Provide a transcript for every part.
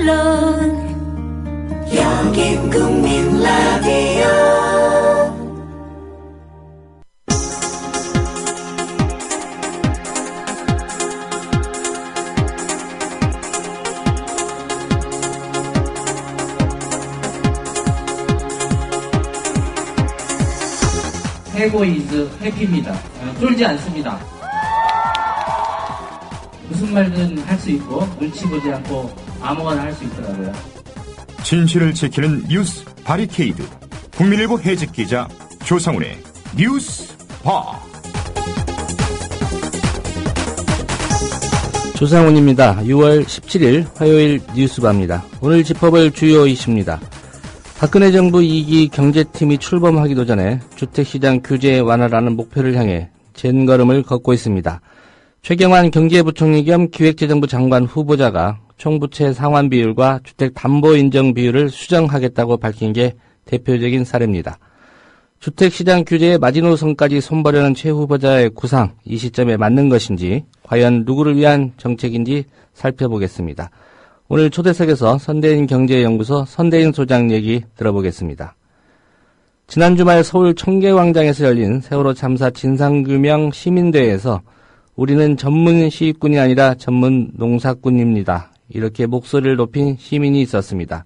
물론 여긴 국민 라디오. 해고 이즈 해피입니다. 쫄지 않습니다. 무슨 말든 할 수 있고 눈치 보지 않고 아무거나 할 수 있더라고요. 진실을 지키는 뉴스 바리케이드. 국민일보 해직 기자 조상훈의 뉴스 바. 조상훈입니다. 6월 17일 화요일 뉴스바입니다. 오늘 짚어볼 주요 이슈입니다. 박근혜 정부 2기 경제팀이 출범하기도 전에 주택시장 규제 완화라는 목표를 향해 젠걸음을 걷고 있습니다. 최경환 경제부총리 겸 기획재정부 장관 후보자가 총부채 상환 비율과 주택담보 인정 비율을 수정하겠다고 밝힌 게 대표적인 사례입니다. 주택시장 규제의 마지노선까지 손보려는 최 후보자의 구상, 이 시점에 맞는 것인지, 과연 누구를 위한 정책인지 살펴보겠습니다. 오늘 초대석에서 선대인 경제연구소 선대인 소장 얘기 들어보겠습니다. 지난 주말 서울 청계광장에서 열린 세월호 참사 진상규명 시민대회에서 우리는 전문 시위꾼이 아니라 전문 농사꾼입니다. 이렇게 목소리를 높인 시민이 있었습니다.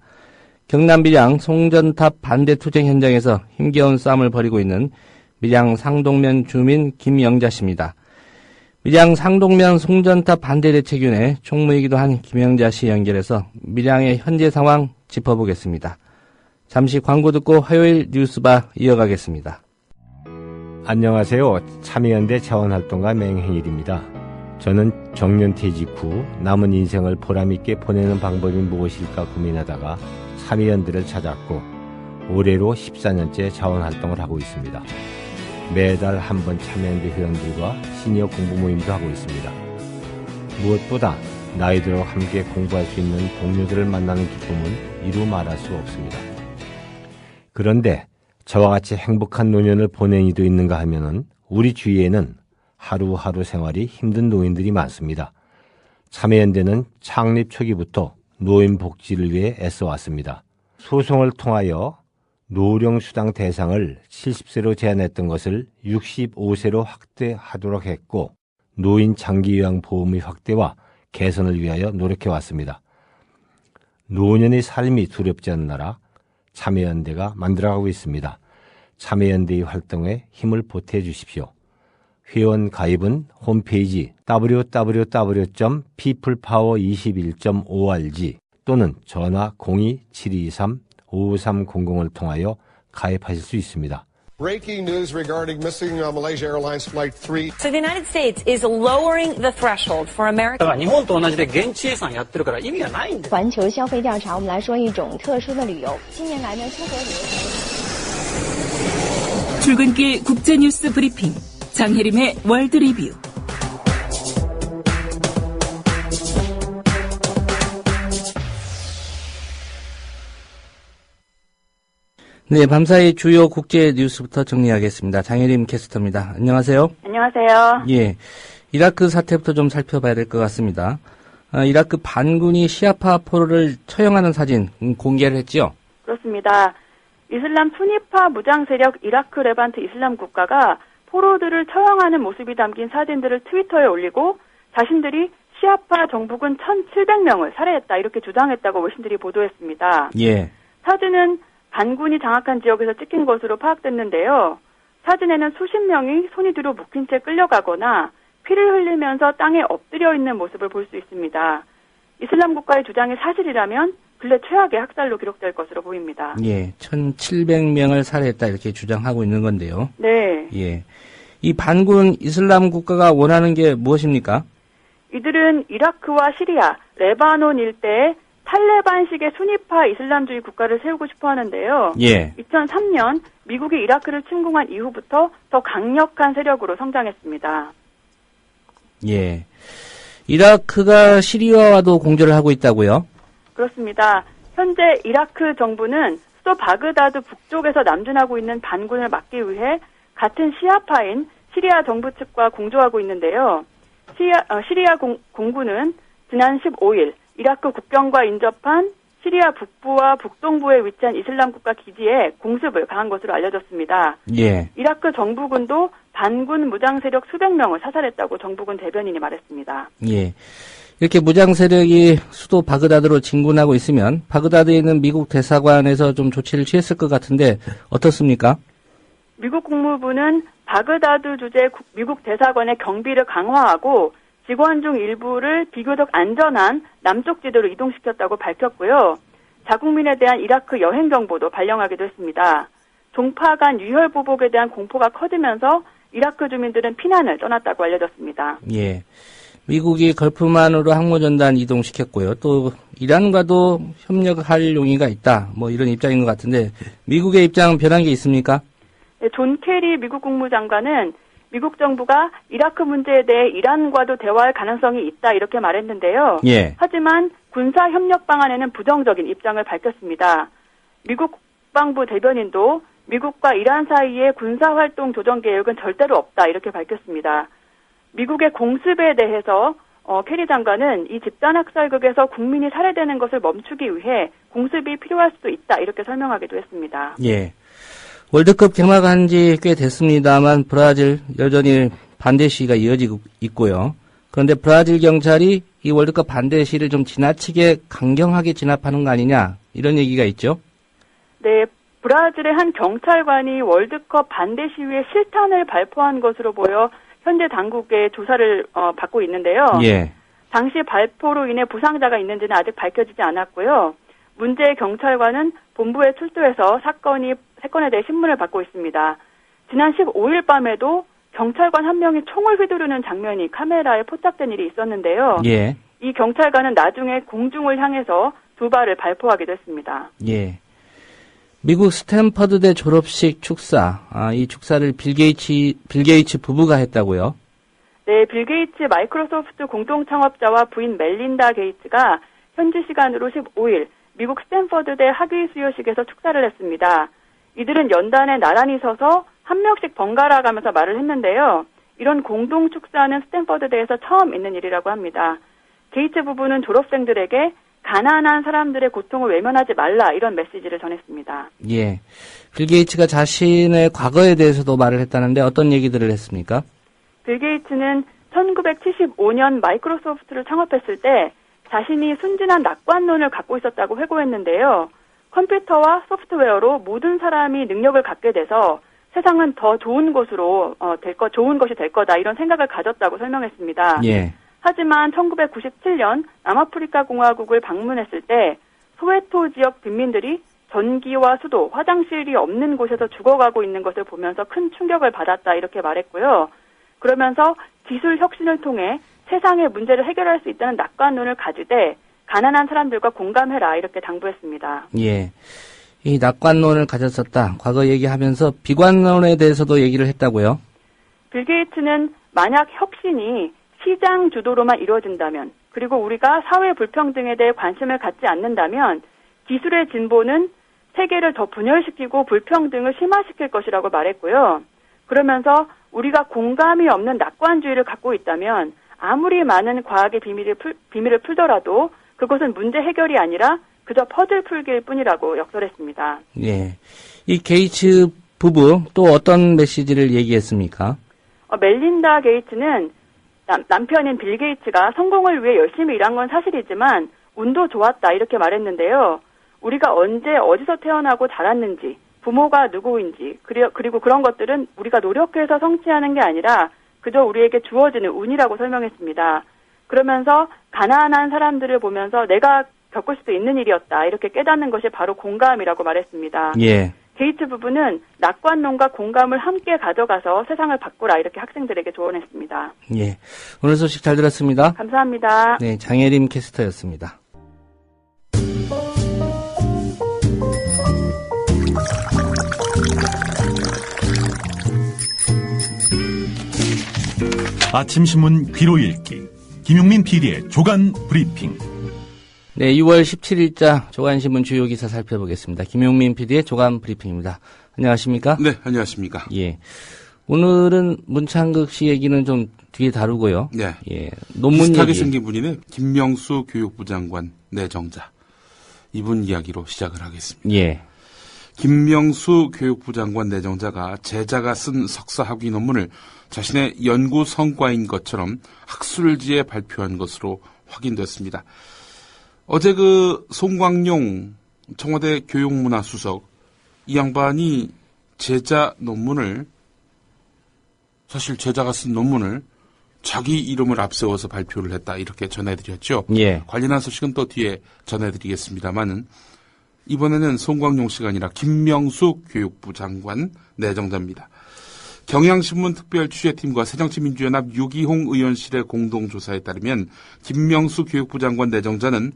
경남 밀양 송전탑 반대 투쟁 현장에서 힘겨운 싸움을 벌이고 있는 밀양 상동면 주민 김영자 씨입니다. 밀양 상동면 송전탑 반대대책위원회 총무이기도 한 김영자 씨 연결해서 밀양의 현재 상황 짚어보겠습니다. 잠시 광고 듣고 화요일 뉴스바 이어가겠습니다. 안녕하세요. 참여연대 자원활동가 맹행일입니다. 저는 정년퇴직 후 남은 인생을 보람있게 보내는 방법이 무엇일까 고민하다가 참여연대를 찾았고 올해로 14년째 자원활동을 하고 있습니다. 매달 한 번 참여연대 회원들과 시니어 공부 모임도 하고 있습니다. 무엇보다 나이 들어 함께 공부할 수 있는 동료들을 만나는 기쁨은 이루 말할 수 없습니다. 그런데 저와 같이 행복한 노년을 보낸 이도 있는가 하면은 우리 주위에는 하루하루 생활이 힘든 노인들이 많습니다. 참여연대는 창립 초기부터 노인 복지를 위해 애써왔습니다. 소송을 통하여 노령수당 대상을 70세로 제한했던 것을 65세로 확대하도록 했고 노인 장기요양보험의 확대와 개선을 위하여 노력해왔습니다. 노년의 삶이 두렵지 않는 나라 참여연대가 만들어가고 있습니다. 참여연대의 활동에 힘을 보태해 주십시오. 회원 가입은 홈페이지 www.peoplepower21.org 또는 전화 02-723-5300을 통하여 가입하실 수 있습니다. Breaking news regarding missing Malaysia Airlines Flight 3. So the United States is lowering the threshold for American. 日本と同じで現地予算やってるから意味がないんです。环球消费调查，我们来说一种特殊的旅游。近年来呢，出国旅游。 출근길 국제뉴스 브리핑 장혜림의 월드 리뷰. 네, 밤사이 주요 국제 뉴스부터 정리하겠습니다. 장혜림 캐스터입니다. 안녕하세요. 안녕하세요. 예, 이라크 사태부터 좀 살펴봐야 될 것 같습니다. 이라크 반군이 시아파 포로를 처형하는 사진 공개를 했죠? 그렇습니다. 이슬람 순위파 무장 세력 이라크 레반트 이슬람 국가가 포로들을 처형하는 모습이 담긴 사진들을 트위터에 올리고 자신들이 시아파 정부군 1,700명을 살해했다 이렇게 주장했다고 외신들이 보도했습니다. 예. 사진은 반군이 장악한 지역에서 찍힌 것으로 파악됐는데요. 사진에는 수십 명이 손이 뒤로 묶인 채 끌려가거나 피를 흘리면서 땅에 엎드려 있는 모습을 볼 수 있습니다. 이슬람 국가의 주장이 사실이라면 근래 최악의 학살로 기록될 것으로 보입니다. 예, 1,700명을 살해했다 이렇게 주장하고 있는 건데요. 네. 예, 이 반군 이슬람 국가가 원하는 게 무엇입니까? 이들은 이라크와 시리아, 레바논 일대에 탈레반식의 순위파 이슬람주의 국가를 세우고 싶어 하는데요. 예. 2003년 미국이 이라크를 침공한 이후부터 더 강력한 세력으로 성장했습니다. 예. 이라크가 시리아와도 공조를 하고 있다고요? 그렇습니다. 현재 이라크 정부는 수도 바그다드 북쪽에서 남진하고 있는 반군을 막기 위해 같은 시아파인 시리아 정부 측과 공조하고 있는데요. 시리아 공군은 지난 15일 이라크 국경과 인접한 시리아 북부와 북동부에 위치한 이슬람 국가 기지에 공습을 가한 것으로 알려졌습니다. 예. 이라크 정부군도 반군 무장 세력 수백 명을 사살했다고 정부군 대변인이 말했습니다. 예. 이렇게 무장 세력이 수도 바그다드로 진군하고 있으면 바그다드에 있는 미국 대사관에서 좀 조치를 취했을 것 같은데 어떻습니까? 미국 국무부는 바그다드 주재 미국 대사관의 경비를 강화하고 직원 중 일부를 비교적 안전한 남쪽 지대로 이동시켰다고 밝혔고요. 자국민에 대한 이라크 여행 정보도 발령하기도 했습니다. 종파 간 유혈 보복에 대한 공포가 커지면서 이라크 주민들은 피난을 떠났다고 알려졌습니다. 예. 미국이 걸프만으로 항모전단 이동시켰고요. 또 이란과도 협력할 용의가 있다. 뭐 이런 입장인 것 같은데 미국의 입장은 변한 게 있습니까? 네, 존 케리 미국 국무장관은 미국 정부가 이라크 문제에 대해 이란과도 대화할 가능성이 있다 이렇게 말했는데요. 예. 하지만 군사 협력 방안에는 부정적인 입장을 밝혔습니다. 미국 국방부 대변인도 미국과 이란 사이의 군사활동 조정 계획은 절대로 없다 이렇게 밝혔습니다. 미국의 공습에 대해서 케리 장관은 이 집단학살극에서 국민이 살해되는 것을 멈추기 위해 공습이 필요할 수도 있다 이렇게 설명하기도 했습니다. 예. 월드컵 개막한 지 꽤 됐습니다만 브라질 여전히 반대 시위가 이어지고 있고요. 그런데 브라질 경찰이 이 월드컵 반대 시위를 좀 지나치게 강경하게 진압하는 거 아니냐 이런 얘기가 있죠. 네, 브라질의 한 경찰관이 월드컵 반대 시위에 실탄을 발포한 것으로 보여 현재 당국의 조사를 받고 있는데요. 예. 당시 발포로 인해 부상자가 있는지는 아직 밝혀지지 않았고요. 문제의 경찰관은 본부에 출두해서 사건에 대해 신문을 받고 있습니다. 지난 15일 밤에도 경찰관 한 명이 총을 휘두르는 장면이 카메라에 포착된 일이 있었는데요. 예. 이 경찰관은 나중에 공중을 향해서 두 발을 발포하기도 했습니다. 예. 미국 스탠퍼드대 졸업식 축사, 이 축사를 빌 게이츠 부부가 했다고요? 네, 빌 게이츠 마이크로소프트 공동 창업자와 부인 멜린다 게이츠가 현지 시간으로 15일 미국 스탠퍼드대 학위 수여식에서 축사를 했습니다. 이들은 연단에 나란히 서서 한 명씩 번갈아 가면서 말을 했는데요. 이런 공동 축사는 스탠퍼드대에서 처음 있는 일이라고 합니다. 게이츠 부부는 졸업생들에게 가난한 사람들의 고통을 외면하지 말라 이런 메시지를 전했습니다. 예. 빌 게이츠가 자신의 과거에 대해서도 말을 했다는데 어떤 얘기들을 했습니까? 빌 게이츠는 1975년 마이크로소프트를 창업했을 때 자신이 순진한 낙관론을 갖고 있었다고 회고했는데요. 컴퓨터와 소프트웨어로 모든 사람이 능력을 갖게 돼서 세상은 더 좋은 곳으로 좋은 것이 될 거다 이런 생각을 가졌다고 설명했습니다. 예. 하지만 1997년 남아프리카 공화국을 방문했을 때 소웨토 지역 빈민들이 전기와 수도, 화장실이 없는 곳에서 죽어가고 있는 것을 보면서 큰 충격을 받았다 이렇게 말했고요. 그러면서 기술 혁신을 통해 세상의 문제를 해결할 수 있다는 낙관론을 가지되 가난한 사람들과 공감해라 이렇게 당부했습니다. 예. 이 낙관론을 가졌었다. 과거 얘기하면서 비관론에 대해서도 얘기를 했다고요? 빌 게이츠는 만약 혁신이 시장 주도로만 이루어진다면 그리고 우리가 사회 불평등에 대해 관심을 갖지 않는다면 기술의 진보는 세계를 더 분열시키고 불평등을 심화시킬 것이라고 말했고요. 그러면서 우리가 공감이 없는 낙관주의를 갖고 있다면 아무리 많은 과학의 비밀을 풀더라도 그것은 문제 해결이 아니라 그저 퍼즐 풀기일 뿐이라고 역설했습니다. 예. 이 게이츠 부부 또 어떤 메시지를 얘기했습니까? 멜린다 게이츠는 남편인 빌 게이츠가 성공을 위해 열심히 일한 건 사실이지만 운도 좋았다 이렇게 말했는데요. 우리가 언제 어디서 태어나고 자랐는지 부모가 누구인지 그리고 그런 것들은 우리가 노력해서 성취하는 게 아니라 그저 우리에게 주어지는 운이라고 설명했습니다. 그러면서 가난한 사람들을 보면서 내가 겪을 수도 있는 일이었다 이렇게 깨닫는 것이 바로 공감이라고 말했습니다. 예. 게이츠 부부는 낙관론과 공감을 함께 가져가서 세상을 바꾸라 이렇게 학생들에게 조언했습니다. 예. 오늘 소식 잘 들었습니다. 감사합니다. 네, 장혜림 캐스터였습니다. 아침 신문 귀로 읽기 김용민 PD의 조간 브리핑. 네, 6월 17일자 조간신문 주요 기사 살펴보겠습니다. 김용민 PD의 조간 브리핑입니다. 안녕하십니까? 네, 안녕하십니까? 예. 오늘은 문창극 씨 얘기는 좀 뒤에 다루고요. 네. 예. 논문 비슷하게 얘기. 생긴 분이네. 김명수 교육부 장관 내정자. 이분 이야기로 시작을 하겠습니다. 예. 김명수 교육부 장관 내정자가 제자가 쓴 석사 학위 논문을 자신의 연구 성과인 것처럼 학술지에 발표한 것으로 확인됐습니다. 어제 송광용 청와대 교육문화수석 이 양반이 제자 논문을 사실 제자가 쓴 논문을 자기 이름을 앞세워서 발표를 했다 이렇게 전해드렸죠. 예. 관련한 소식은 또 뒤에 전해드리겠습니다만은 이번에는 송광용 씨가 아니라 김명수 교육부 장관 내정자입니다. 경향신문 특별 취재팀과 새정치민주연합 유기홍 의원실의 공동조사에 따르면 김명수 교육부 장관 내정자는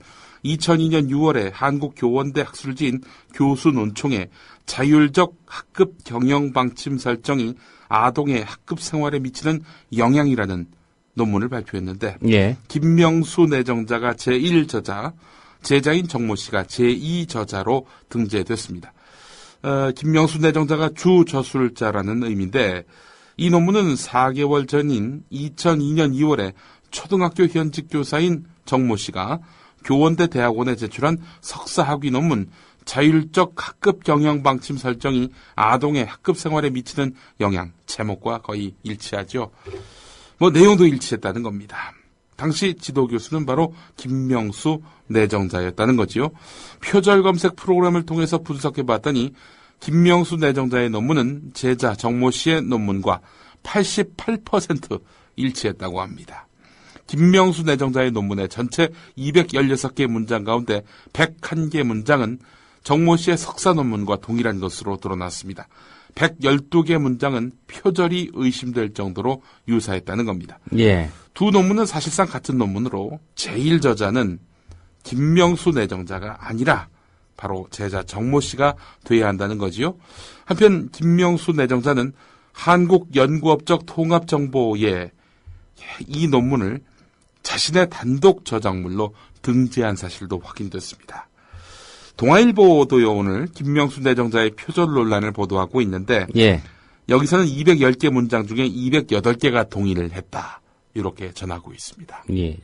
2002년 6월에 한국교원대 학술지인 교수논총에 자율적 학급 경영방침 설정이 아동의 학급 생활에 미치는 영향이라는 논문을 발표했는데 예. 김명수 내정자가 제1저자, 제자인 정모 씨가 제2저자로 등재됐습니다. 김명수 내정자가 주저술자라는 의미인데 이 논문은 4개월 전인 2002년 2월에 초등학교 현직 교사인 정모 씨가 교원대 대학원에 제출한 석사학위 논문 자율적 학급 경영 방침 설정이 아동의 학급 생활에 미치는 영향 제목과 거의 일치하죠. 내용도 일치했다는 겁니다. 당시 지도 교수는 바로 김명수 내정자였다는 거지요. 표절 검색 프로그램을 통해서 분석해 봤더니 김명수 내정자의 논문은 제자 정모 씨의 논문과 88% 일치했다고 합니다. 김명수 내정자의 논문의 전체 216개 문장 가운데 101개 문장은 정모 씨의 석사 논문과 동일한 것으로 드러났습니다. 112개 문장은 표절이 의심될 정도로 유사했다는 겁니다. 예. 두 논문은 사실상 같은 논문으로 제1저자는 김명수 내정자가 아니라 바로 제자 정모 씨가 돼야 한다는 거지요. 한편 김명수 내정자는 한국연구업적 통합정보에 이 논문을 자신의 단독 저작물로 등재한 사실도 확인됐습니다. 동아일보도요, 오늘 김명수 내정자의 표절 논란을 보도하고 있는데 예. 여기서는 210개 문장 중에 208개가 동의를 했다. 이렇게 전하고 있습니다. 예.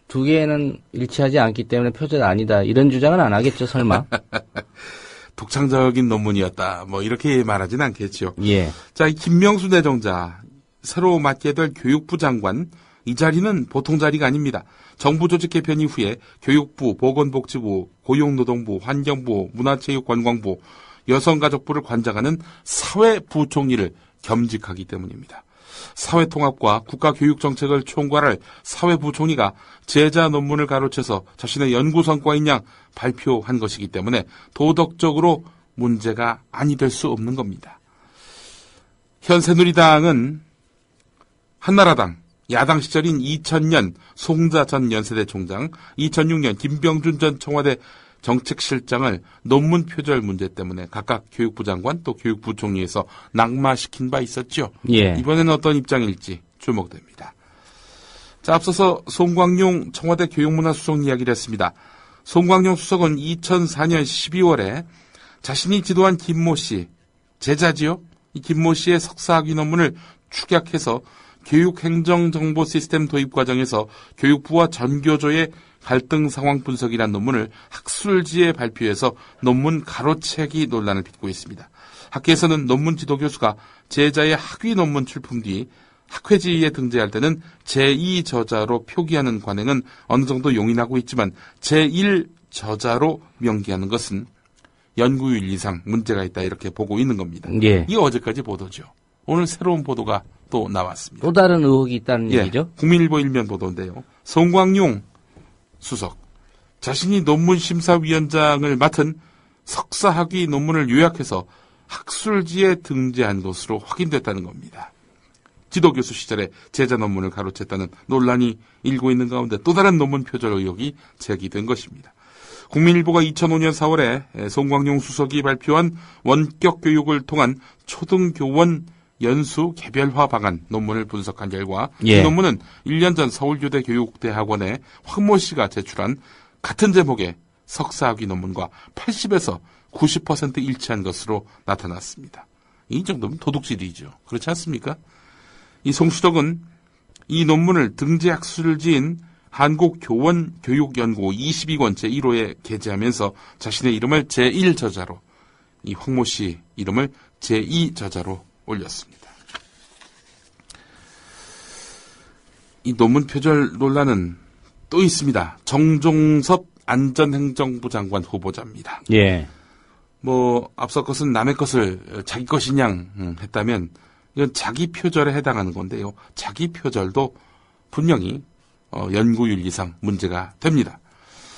두 개는 일치하지 않기 때문에 표절 아니다. 이런 주장은 안 하겠죠, 설마? 독창적인 논문이었다. 이렇게 말하진 않겠죠. 예. 자, 이 김명수 내정자 새로 맡게 될 교육부 장관 이 자리는 보통 자리가 아닙니다. 정부 조직 개편 이후에 교육부, 보건복지부, 고용노동부, 환경부, 문화체육관광부, 여성가족부를 관장하는 사회부총리를 겸직하기 때문입니다. 사회통합과 국가교육정책을 총괄할 사회부총리가 제자 논문을 가로채서 자신의 연구성과인 양 발표한 것이기 때문에 도덕적으로 문제가 아니 될 수 없는 겁니다. 현 새누리당은 한나라당, 야당 시절인 2000년 송자 전 연세대 총장, 2006년 김병준 전 청와대 정책실장을 논문 표절 문제 때문에 각각 교육부 장관 또 교육부총리에서 낙마시킨 바 있었죠. 예. 이번에는 어떤 입장일지 주목됩니다. 자, 앞서서 송광용 청와대 교육문화수석 이야기를 했습니다. 송광용 수석은 2004년 12월에 자신이 지도한 김모 씨, 제자지요? 이 김모 씨의 석사학위 논문을 축약해서 교육행정정보 시스템 도입 과정에서 교육부와 전교조의 갈등 상황 분석이라는 논문을 학술지에 발표해서 논문 가로채기 논란을 빚고 있습니다. 학계에서는 논문 지도 교수가 제자의 학위 논문 출품 뒤 학회지에 등재할 때는 제2저자로 표기하는 관행은 어느 정도 용인하고 있지만 제1저자로 명기하는 것은 연구율 이상 문제가 있다 이렇게 보고 있는 겁니다. 예. 이게 어제까지 보도죠. 오늘 새로운 보도가 또 나왔습니다. 또 다른 의혹이 있다는 얘기죠? 국민일보 일면 보도인데요. 송광용 수석, 자신이 논문심사위원장을 맡은 석사학위 논문을 요약해서 학술지에 등재한 것으로 확인됐다는 겁니다. 지도교수 시절에 제자 논문을 가로챘다는 논란이 일고 있는 가운데 또 다른 논문 표절 의혹이 제기된 것입니다. 국민일보가 2005년 4월에 송광용 수석이 발표한 원격 교육을 통한 초등교원 연수 개별화 방안 논문을 분석한 결과 이 논문은 1년 전 서울교대 교육대학원에 황모 씨가 제출한 같은 제목의 석사학위 논문과 80에서 90% 일치한 것으로 나타났습니다. 이 정도면 도둑질이죠. 그렇지 않습니까? 이 송 수석은 이 논문을 등재학술지인 한국교원교육연구 22권째 1호에 게재하면서 자신의 이름을 제1저자로, 이 황모 씨 이름을 제2저자로 올렸습니다. 이 논문 표절 논란은 또 있습니다. 정종섭 안전행정부 장관 후보자입니다. 예. 앞서 것은 남의 것을 자기 것이냥 했다면 이건 자기 표절에 해당하는 건데요. 자기 표절도 분명히 연구윤리상 문제가 됩니다.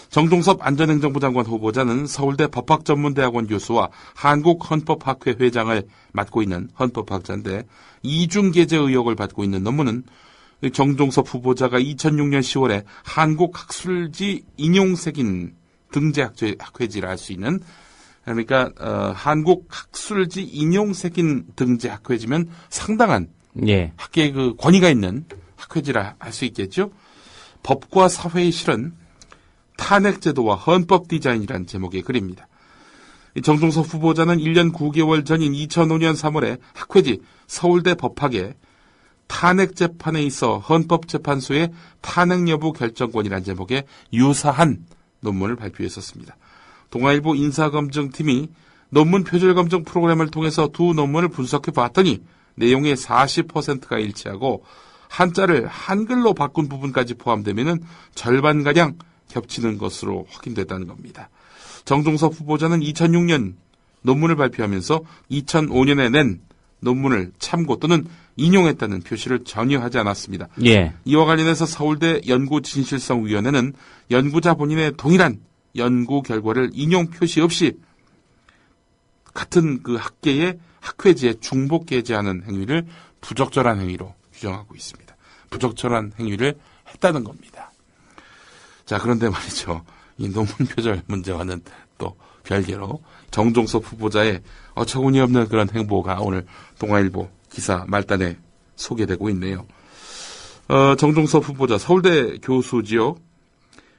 정종섭 안전행정부 장관 후보자는 서울대 법학전문대학원 교수와 한국헌법학회 회장을 맡고 있는 헌법학자인데 이중게재 의혹을 받고 있는 논문은 정종섭 후보자가 2006년 10월에 한국학술지 인용색인 등재학회지를 할 수 있는, 그러니까 한국학술지 인용색인 등재학회지면 상당한 학계의 그 권위가 있는 학회지라 할 수 있겠죠. 법과 사회의 실은 탄핵제도와 헌법 디자인이라는 제목의 글입니다. 정종섭 후보자는 1년 9개월 전인 2005년 3월에 학회지 서울대 법학에 탄핵재판에 있어 헌법재판소의 탄핵 여부 결정권이라는 제목의 유사한 논문을 발표했었습니다. 동아일보 인사검증팀이 논문 표절검증 프로그램을 통해서 두 논문을 분석해 봤더니 내용의 40%가 일치하고 한자를 한글로 바꾼 부분까지 포함되면 절반가량 겹치는 것으로 확인됐다는 겁니다. 정종섭 후보자는 2006년 논문을 발표하면서 2005년에 낸 논문을 참고 또는 인용했다는 표시를 전혀 하지 않았습니다. 예. 이와 관련해서 서울대 연구진실성위원회는 연구자 본인의 동일한 연구 결과를 인용 표시 없이 같은 그 학계의 학회지에 중복 게재하는 행위를 부적절한 행위로 규정하고 있습니다. 부적절한 행위를 했다는 겁니다. 자, 그런데 말이죠. 이 논문 표절 문제와는 또 별개로 정종섭 후보자의 어처구니 없는 그런 행보가 오늘 동아일보 기사 말단에 소개되고 있네요. 정종섭 후보자 서울대 교수지요.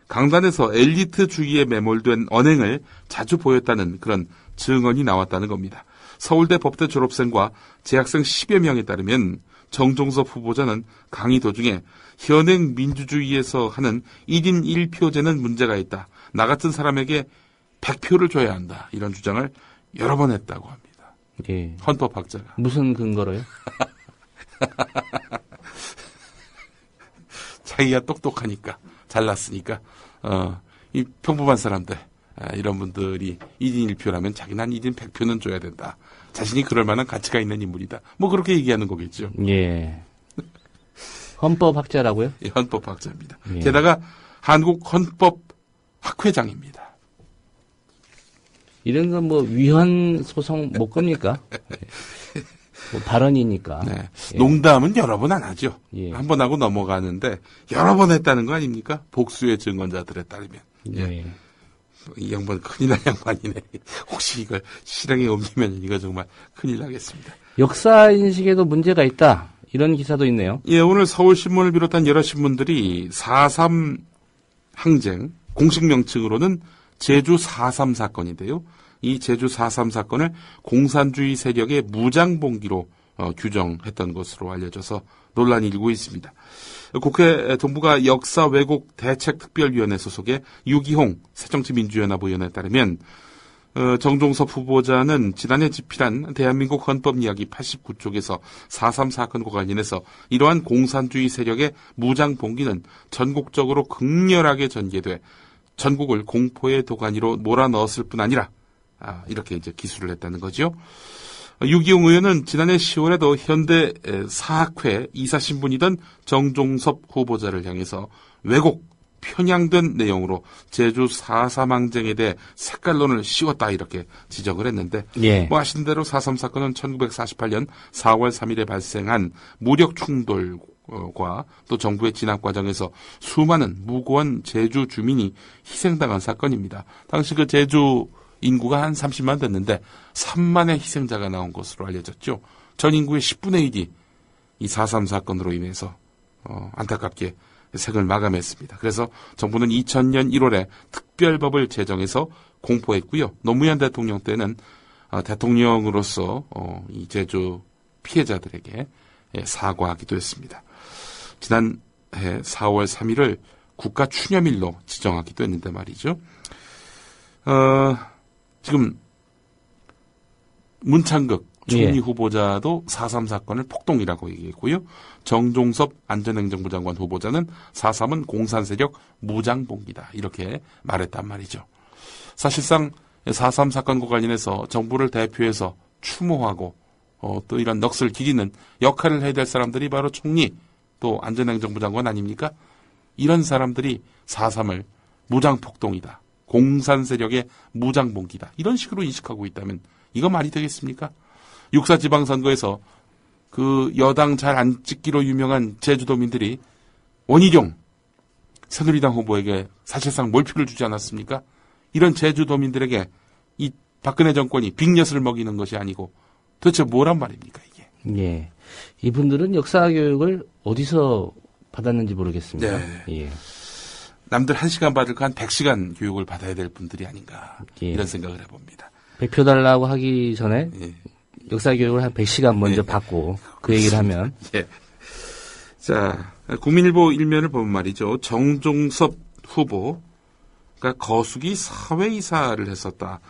강단에서 엘리트주의에 매몰된 언행을 자주 보였다는 그런 증언이 나왔다는 겁니다. 서울대 법대 졸업생과 재학생 10여 명에 따르면 정종섭 후보자는 강의 도중에 현행 민주주의에서 하는 1인 1표제는 문제가 있다. 나 같은 사람에게 100표를 줘야 한다. 이런 주장을 여러 번 했다고 합니다. 예. 헌법학자가. 무슨 근거로요? 자기가 똑똑하니까, 잘났으니까, 이 평범한 사람들, 이런 분들이 1인 1표라면 자기는 한 1인 100표는 줘야 된다. 자신이 그럴 만한 가치가 있는 인물이다. 그렇게 얘기하는 거겠죠. 예. 헌법학자라고요? 예, 헌법학자입니다. 예. 게다가 한국헌법학회장입니다. 이런 건 위헌 소송 못 겁니까? 발언이니까. 네. 예. 농담은 여러 번 안 하죠. 예. 한 번 하고 넘어가는데 여러 번 했다는 거 아닙니까? 복수의 증언자들에 따르면. 예. 이 양반 큰일 날 양반이네. 혹시 이걸 실행에 옮기면 이거 정말 큰일 나겠습니다. 역사 인식에도 문제가 있다. 이런 기사도 있네요. 예, 오늘 서울신문을 비롯한 여러 신문들이 4.3 항쟁, 공식 명칭으로는 제주 4.3 사건인데요. 이 제주 4.3 사건을 공산주의 세력의 무장봉기로 규정했던 것으로 알려져서 논란이 일고 있습니다. 국회 동부가 역사 왜곡 대책특별위원회 소속의 유기홍 새정치민주연합 의원에 따르면 정종섭 후보자는 지난해 집필한 대한민국 헌법 이야기 89쪽에서 4.3 사건과 관련해서 이러한 공산주의 세력의 무장봉기는 전국적으로 극렬하게 전개돼 전국을 공포의 도가니로 몰아넣었을 뿐 아니라 이렇게 이제 기술을 했다는 거죠. 유기용 의원은 지난해 10월에도 현대 사학회 이사신분이던 정종섭 후보자를 향해서 왜곡, 편향된 내용으로 제주 4.3 항쟁에 대해 색깔론을 씌웠다 이렇게 지적을 했는데 예. 아시는 대로 4.3 사건은 1948년 4월 3일에 발생한 무력 충돌과 또 정부의 진압 과정에서 수많은 무고한 제주 주민이 희생당한 사건입니다. 당시 그 제주 인구가 한 30만 됐는데 3만의 희생자가 나온 것으로 알려졌죠. 전 인구의 10분의 1이 이 4.3 사건으로 인해서 안타깝게 생을 마감했습니다. 그래서 정부는 2000년 1월에 특별법을 제정해서 공포했고요. 노무현 대통령 때는 대통령으로서 이 제주 피해자들에게 사과하기도 했습니다. 지난해 4월 3일을 국가 추념일로 지정하기도 했는데 말이죠. 지금 문창극 총리 후보자도 4.3 사건을 폭동이라고 얘기했고요. 정종섭 안전행정부 장관 후보자는 4.3은 공산세력 무장봉기다 이렇게 말했단 말이죠. 사실상 4.3 사건과 관련해서 정부를 대표해서 추모하고 또 이런 넋을 기리는 역할을 해야 될 사람들이 바로 총리 또 안전행정부 장관 아닙니까? 이런 사람들이 4.3을 무장폭동이다. 공산세력의 무장봉기다. 이런 식으로 인식하고 있다면 이거 말이 되겠습니까? 6.4 지방선거에서 그 여당 잘 안 찍기로 유명한 제주도민들이 원희룡 새누리당 후보에게 사실상 몰표를 주지 않았습니까? 이런 제주도민들에게 이 박근혜 정권이 빅엿을 먹이는 것이 아니고 도대체 뭐란 말입니까 이게? 예, 이분들은 역사 교육을 어디서 받았는지 모르겠습니다. 네. 예. 남들 1시간 받을 거 한 100시간 교육을 받아야 될 분들이 아닌가 예. 이런 생각을 해봅니다. 백표 달라고 하기 전에 예. 역사 교육을 한 100시간 먼저 받고 그 얘기를 하면. 예. 자, 국민일보 일면을 보면 말이죠. 정종섭 후보가 거수기 사회이사를 했었다.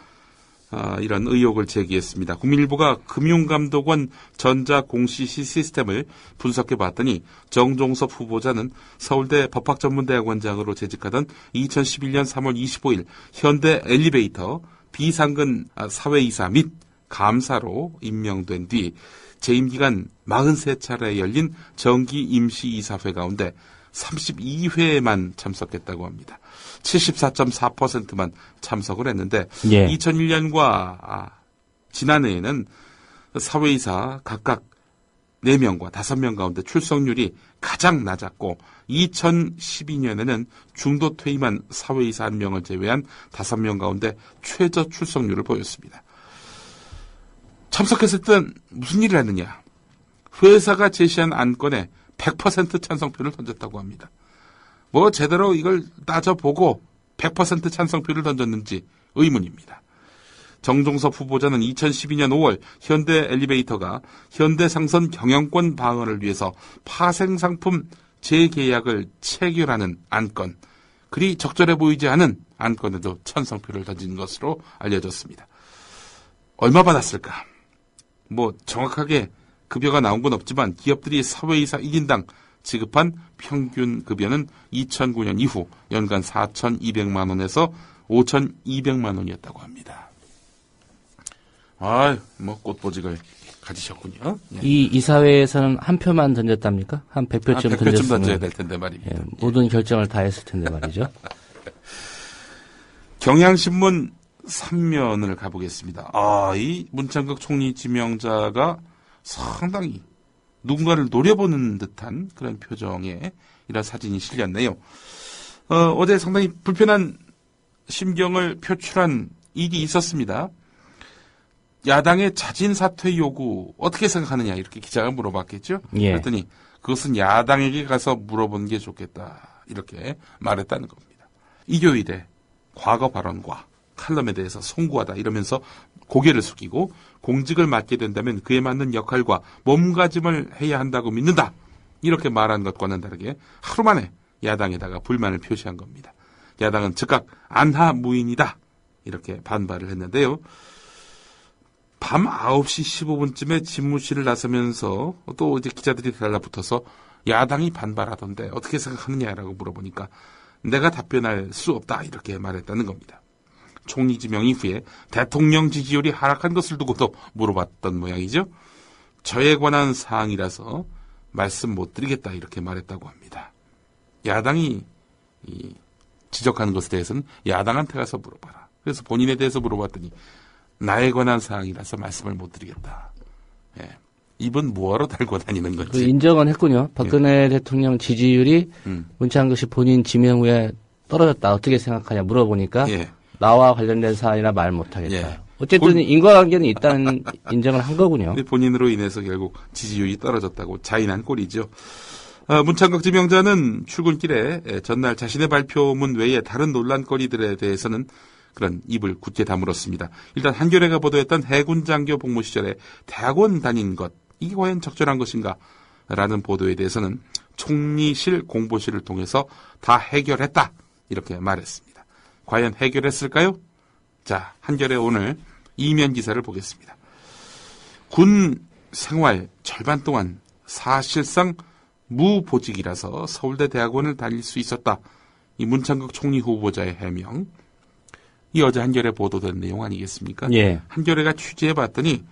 이런 의혹을 제기했습니다. 국민일보가 금융감독원 전자공시시 시스템을 분석해 봤더니 정종섭 후보자는 서울대 법학전문대학원장으로 재직하던 2011년 3월 25일 현대 엘리베이터 비상근 사회이사 및 감사로 임명된 뒤 재임기간 43차례 열린 정기 임시이사회 가운데 32회에만 참석했다고 합니다. 74.4%만 참석을 했는데 2001년과 지난해에는 사회이사 각각 4명과 5명 가운데 출석률이 가장 낮았고 2012년에는 중도 퇴임한 사회이사 1명을 제외한 5명 가운데 최저 출석률을 보였습니다. 참석했을 땐 무슨 일을 했느냐? 회사가 제시한 안건에 100% 찬성표를 던졌다고 합니다. 뭐 제대로 이걸 따져보고 100% 찬성표를 던졌는지 의문입니다. 정종섭 후보자는 2012년 5월 현대 엘리베이터가 현대상선 경영권 방어를 위해서 파생상품 재계약을 체결하는 안건, 그리 적절해 보이지 않은 안건에도 찬성표를 던진 것으로 알려졌습니다. 얼마 받았을까? 뭐 정확하게 급여가 나온 건 없지만 기업들이 사회이사 1인당 지급한 평균 급여는 2009년 이후 연간 4,200만 원에서 5,200만 원이었다고 합니다. 뭐 꽃보직을 가지셨군요. 이 이사회에서는 한 표만 던졌답니까? 한 100표쯤 100표쯤 던져야 될 텐데 말입니다. 예, 모든 결정을 다 했을 텐데 말이죠. 경향신문 3면을 가보겠습니다. 이 문창극 총리 지명자가 상당히 누군가를 노려보는 듯한 그런 표정의 이런 사진이 실렸네요. 어제 상당히 불편한 심경을 표출한 일이 있었습니다. 야당의 자진 사퇴 요구 어떻게 생각하느냐 이렇게 기자가 물어봤겠죠. 그랬더니 그것은 야당에게 가서 물어보는 게 좋겠다 이렇게 말했다는 겁니다. 이교일의 과거 발언과 칼럼에 대해서 송구하다 이러면서 고개를 숙이고 공직을 맡게 된다면 그에 맞는 역할과 몸가짐을 해야 한다고 믿는다. 이렇게 말한 것과는 다르게 하루 만에 야당에다가 불만을 표시한 겁니다. 야당은 즉각 안하무인이다. 이렇게 반발을 했는데요. 밤 9시 15분쯤에 집무실을 나서면서 또 이제 기자들이 달라붙어서 야당이 반발하던데 어떻게 생각하느냐라고 물어보니까 내가 답변할 수 없다. 이렇게 말했다는 겁니다. 총리 지명 이후에 대통령 지지율이 하락한 것을 두고도 물어봤던 모양이죠. 저에 관한 사항이라서 말씀 못 드리겠다 이렇게 말했다고 합니다. 야당이 지적하는 것에 대해서는 야당한테 가서 물어봐라. 그래서 본인에 대해서 물어봤더니 나에 관한 사항이라서 말씀을 못 드리겠다. 입은 뭐하러 달고 다니는 건지. 인정은 했군요. 박근혜 대통령 지지율이 문창극 씨 본인 지명 후에 떨어졌다. 어떻게 생각하냐 물어보니까 나와 관련된 사안이라 말 못하겠다. 어쨌든 인과관계는 일단 인정을 한 거군요. 본인으로 인해서 결국 지지율이 떨어졌다고 자인한 꼴이죠. 문창극 지명자는 출근길에 전날 자신의 발표문 외에 다른 논란거리들에 대해서는 그런 입을 굳게 다물었습니다. 일단 한겨레가 보도했던 해군 장교 복무 시절에 대학원 다닌 것, 이게 과연 적절한 것인가? 라는 보도에 대해서는 총리실 공보실을 통해서 다 해결했다. 이렇게 말했습니다. 과연 해결했을까요? 자, 한겨레 오늘 이면 기사를 보겠습니다. 군 생활 절반 동안 사실상 무보직이라서 서울대 대학원을 다닐 수 있었다. 이 문창극 총리 후보자의 해명. 이 어제 한겨레 보도된 내용 아니겠습니까? 예. 한겨레가 취재해봤더니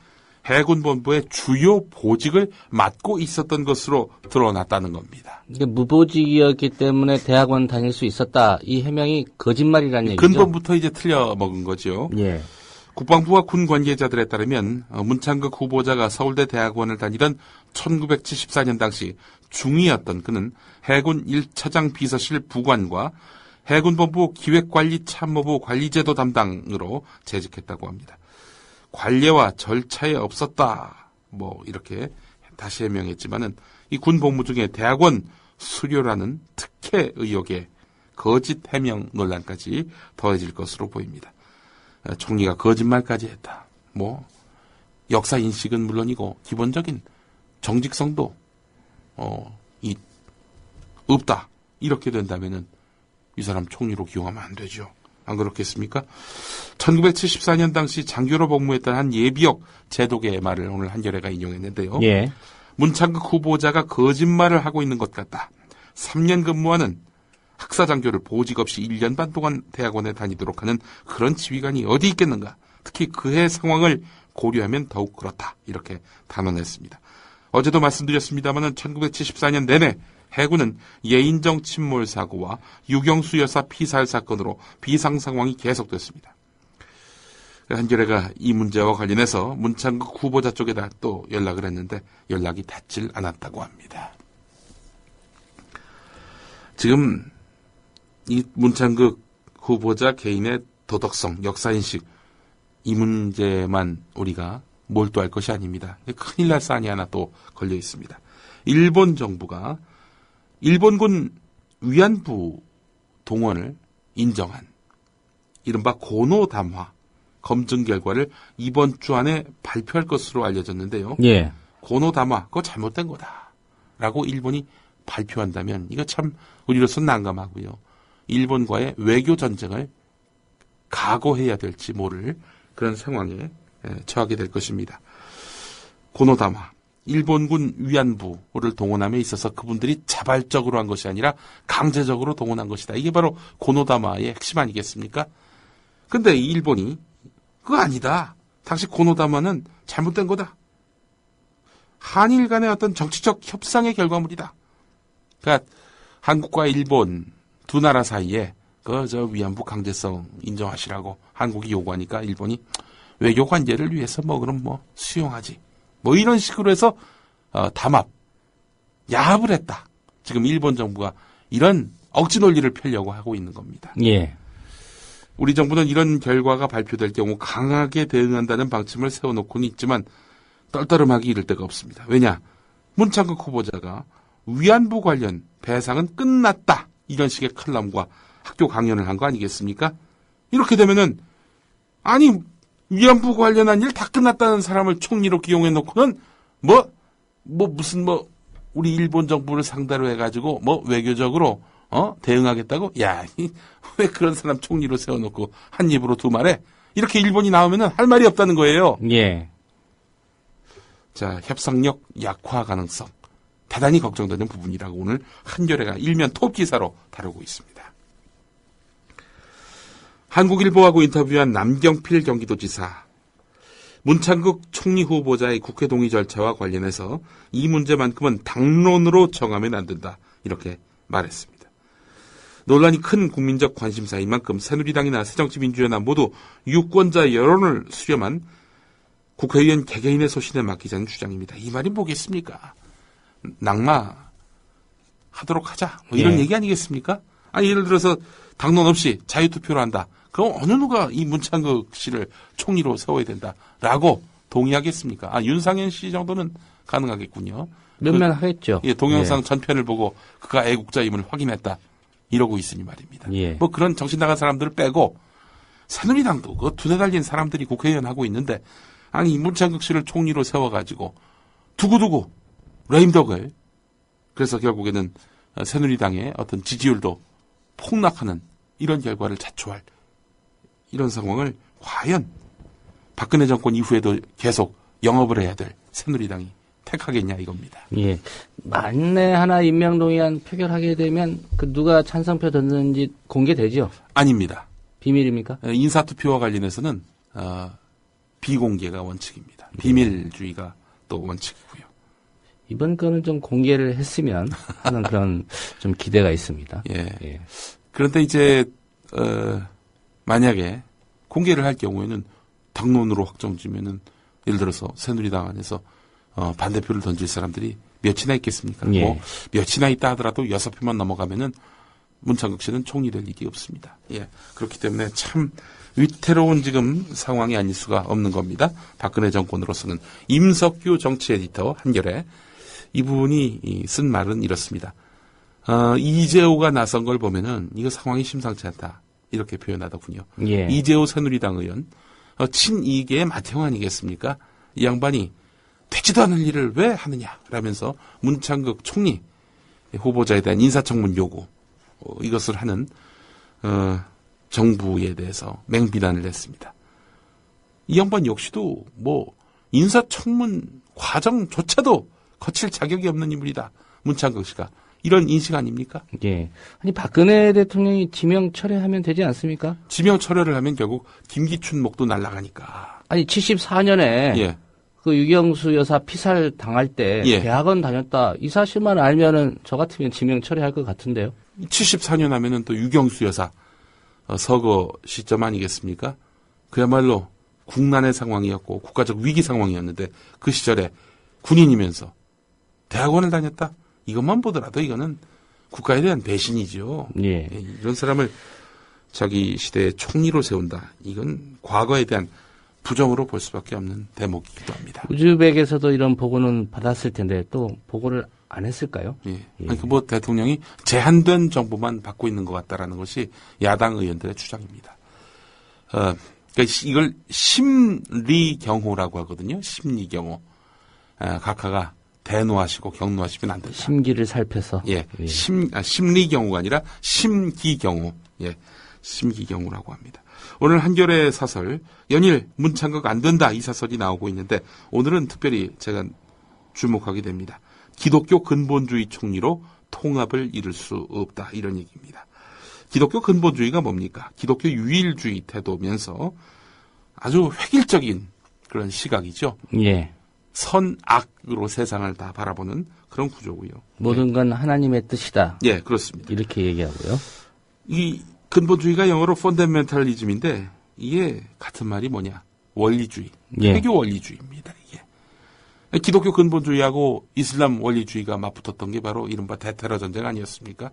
해군본부의 주요 보직을 맡고 있었던 것으로 드러났다는 겁니다. 이게 무보직이었기 때문에 대학원 다닐 수 있었다. 이 해명이 거짓말이라는 얘기죠. 근본부터 이제 틀려먹은 거죠. 예. 국방부와 군 관계자들에 따르면 문창극 후보자가 서울대 대학원을 다니던 1974년 당시 중2였던 그는 해군 1차장 비서실 부관과 해군본부 기획관리참모부 관리제도 담당으로 재직했다고 합니다. 관례와 절차에 없었다. 이렇게 다시 해명했지만은 이 군 복무 중에 대학원 수료라는 특혜 의혹에 거짓 해명 논란까지 더해질 것으로 보입니다. 총리가 거짓말까지 했다. 역사 인식은 물론이고 기본적인 정직성도 없다. 이렇게 된다면은 이 사람 총리로 기용하면 안 되죠. 안 그렇겠습니까? 1974년 당시 장교로 복무했던 한 예비역 제독의 말을 오늘 한겨레가 인용했는데요. 예. 문창극 후보자가 거짓말을 하고 있는 것 같다. 3년 근무하는 학사장교를 보직 없이 1년 반 동안 대학원에 다니도록 하는 그런 지휘관이 어디 있겠는가. 특히 그해 상황을 고려하면 더욱 그렇다. 이렇게 단언했습니다. 어제도 말씀드렸습니다마는 1974년 내내 해군은 예인정 침몰 사고와 유경수 여사 피살 사건으로 비상 상황이 계속됐습니다. 한겨레가 이 문제와 관련해서 문창극 후보자 쪽에다 또 연락을 했는데 연락이 닿질 않았다고 합니다. 지금 이 문창극 후보자 개인의 도덕성, 역사인식 이 문제만 우리가 몰두할 것이 아닙니다. 큰일 날 사안이 하나 또 걸려 있습니다. 일본 정부가 일본군 위안부 동원을 인정한 이른바 고노담화 검증 결과를 이번 주 안에 발표할 것으로 알려졌는데요. 예. 고노담화 그거 잘못된 거다라고 일본이 발표한다면 이거 참 우리로서 난감하고요. 일본과의 외교 전쟁을 각오해야 될지 모를 그런 상황에 처하게 될 것입니다. 고노담화 일본군 위안부를 동원함에 있어서 그분들이 자발적으로 한 것이 아니라 강제적으로 동원한 것이다. 이게 바로 고노다마의 핵심 아니겠습니까? 근데 일본이 그거 아니다. 당시 고노다마는 잘못된 거다. 한일 간의 어떤 정치적 협상의 결과물이다. 그러니까 한국과 일본 두 나라 사이에 위안부 강제성 인정하시라고 한국이 요구하니까 일본이 외교 관계를 위해서 그럼 수용하지. 이런 식으로 해서 담합, 야합을 했다. 지금 일본 정부가 이런 억지 논리를 펴려고 하고 있는 겁니다. 예. 우리 정부는 이런 결과가 발표될 경우 강하게 대응한다는 방침을 세워놓고는 있지만 떨떠름하기 이를 데가 없습니다. 왜냐? 문창극 후보자가 위안부 관련 배상은 끝났다. 이런 식의 칼럼과 학교 강연을 한 거 아니겠습니까? 이렇게 되면은 위안부 관련한 일 다 끝났다는 사람을 총리로 기용해 놓고는 무슨 우리 일본 정부를 상대로 해가지고 외교적으로 대응하겠다고? 야, 왜 그런 사람 총리로 세워놓고 한 입으로 두 말해? 이렇게 일본이 나오면은 할 말이 없다는 거예요. 예. 자, 협상력 약화 가능성 대단히 걱정되는 부분이라고 오늘 한겨레가 일면 톱 기사로 다루고 있습니다. 한국일보하고 인터뷰한 남경필 경기도지사, 문창극 총리 후보자의 국회 동의 절차와 관련해서 이 문제만큼은 당론으로 정하면 안 된다. 이렇게 말했습니다. 논란이 큰 국민적 관심사인 만큼 새누리당이나 새정치민주연합 모두 유권자 여론을 수렴한 국회의원 개개인의 소신에 맡기자는 주장입니다. 이 말이 뭐겠습니까? 낙마하도록 하자. 이런 얘기 아니겠습니까? 예를 들어서 당론 없이 자유투표로 한다. 그럼 어느 누가 이 문창극 씨를 총리로 세워야 된다라고 동의하겠습니까? 윤상현 씨 정도는 가능하겠군요. 몇몇 하겠죠. 예, 동영상 전편을 보고 그가 애국자임을 확인했다. 이러고 있으니 말입니다. 예. 그런 정신 나간 사람들을 빼고 새누리당도 그 두뇌 달린 사람들이 국회의원 하고 있는데 이 문창극 씨를 총리로 세워가지고 두고두고 레임덕을 그래서 결국에는 새누리당의 어떤 지지율도 폭락하는 이런 결과를 자초할 이런 상황을 과연 박근혜 정권 이후에도 계속 영업을 해야 될 새누리당이 택하겠냐 이겁니다. 예. 만에 하나 임명동의안 표결하게 되면 그 누가 찬성표 던졌는지 공개되죠? 아닙니다. 비밀입니까? 인사투표와 관련해서는 비공개가 원칙입니다. 비밀주의가 또 원칙이고요. 이번 거는 좀 공개를 했으면 하는 그런 좀 기대가 있습니다. 예. 예. 그런데 이제 만약에 공개를 할 경우에는 당론으로 확정지면은 예를 들어서 새누리당 안에서 반대표를 던질 사람들이 몇이나 있겠습니까? 예. 뭐 몇이나 있다 하더라도 6표만 넘어가면은 문창극 씨는 총리 될 일이 없습니다. 예. 그렇기 때문에 참 위태로운 지금 상황이 아닐 수가 없는 겁니다. 박근혜 정권으로서는. 임석규 정치 에디터 한겨레 이분이 쓴 말은 이렇습니다. 이재호가 나선 걸 보면은 이거 상황이 심상치 않다. 이렇게 표현하더군요. 예. 이재호 새누리당 의원 친이계의 맏형 아니겠습니까? 이 양반이 되지도 않을 일을 왜 하느냐 라면서 문창극 총리 후보자에 대한 인사청문 요구 이것을 하는 정부에 대해서 맹비난을 했습니다. 이 양반 역시도 뭐 인사청문 과정조차도 거칠 자격이 없는 인물이다. 문창극 씨가. 이런 인식 아닙니까? 예. 아니 박근혜 대통령이 지명 철회하면 되지 않습니까? 지명 철회를 하면 결국 김기춘 목도 날아가니까. 아니 74년에 예. 그 유경수 여사 피살 당할 때 예. 대학원 다녔다. 이 사실만 알면은 저 같으면 지명 철회할 것 같은데요. 74년 하면은 또 유경수 여사 서거 시점 아니겠습니까? 그야말로 국난의 상황이었고 국가적 위기 상황이었는데 그 시절에 군인이면서 대학원을 다녔다? 이것만 보더라도 이거는 국가에 대한 배신이죠. 예. 이런 사람을 자기 시대의 총리로 세운다. 이건 과거에 대한 부정으로 볼 수밖에 없는 대목이기도 합니다. 우즈벡에서도 이런 보고는 받았을 텐데 또 보고를 안 했을까요? 예. 그러니까 뭐 대통령이 제한된 정보만 받고 있는 것 같다라는 것이 야당 의원들의 주장입니다. 그러니까 이걸 심리경호라고 하거든요. 심리경호. 각하가 대노하시고 경노하시면 안 된다. 심기를 살펴서. 예. 심리경호가 아니라 심기경호. 예. 심기경호라고 합니다. 오늘 한겨레 사설 연일 문창극 안 된다 이 사설이 나오고 있는데 오늘은 특별히 제가 주목하게 됩니다. 기독교 근본주의 총리로 통합을 이룰 수 없다 이런 얘기입니다. 기독교 근본주의가 뭡니까? 기독교 유일주의 태도면서 아주 획일적인 그런 시각이죠. 예. 선악으로 세상을 다 바라보는 그런 구조고요. 모든 건 하나님의 뜻이다. 예, 그렇습니다. 이렇게 얘기하고요. 이 근본주의가 영어로 펀더멘탈리즘인데 이게 같은 말이 뭐냐? 원리주의, 예. 회교 원리주의입니다. 이게 기독교 근본주의하고 이슬람 원리주의가 맞붙었던 게 바로 이른바 대테러 전쟁 아니었습니까?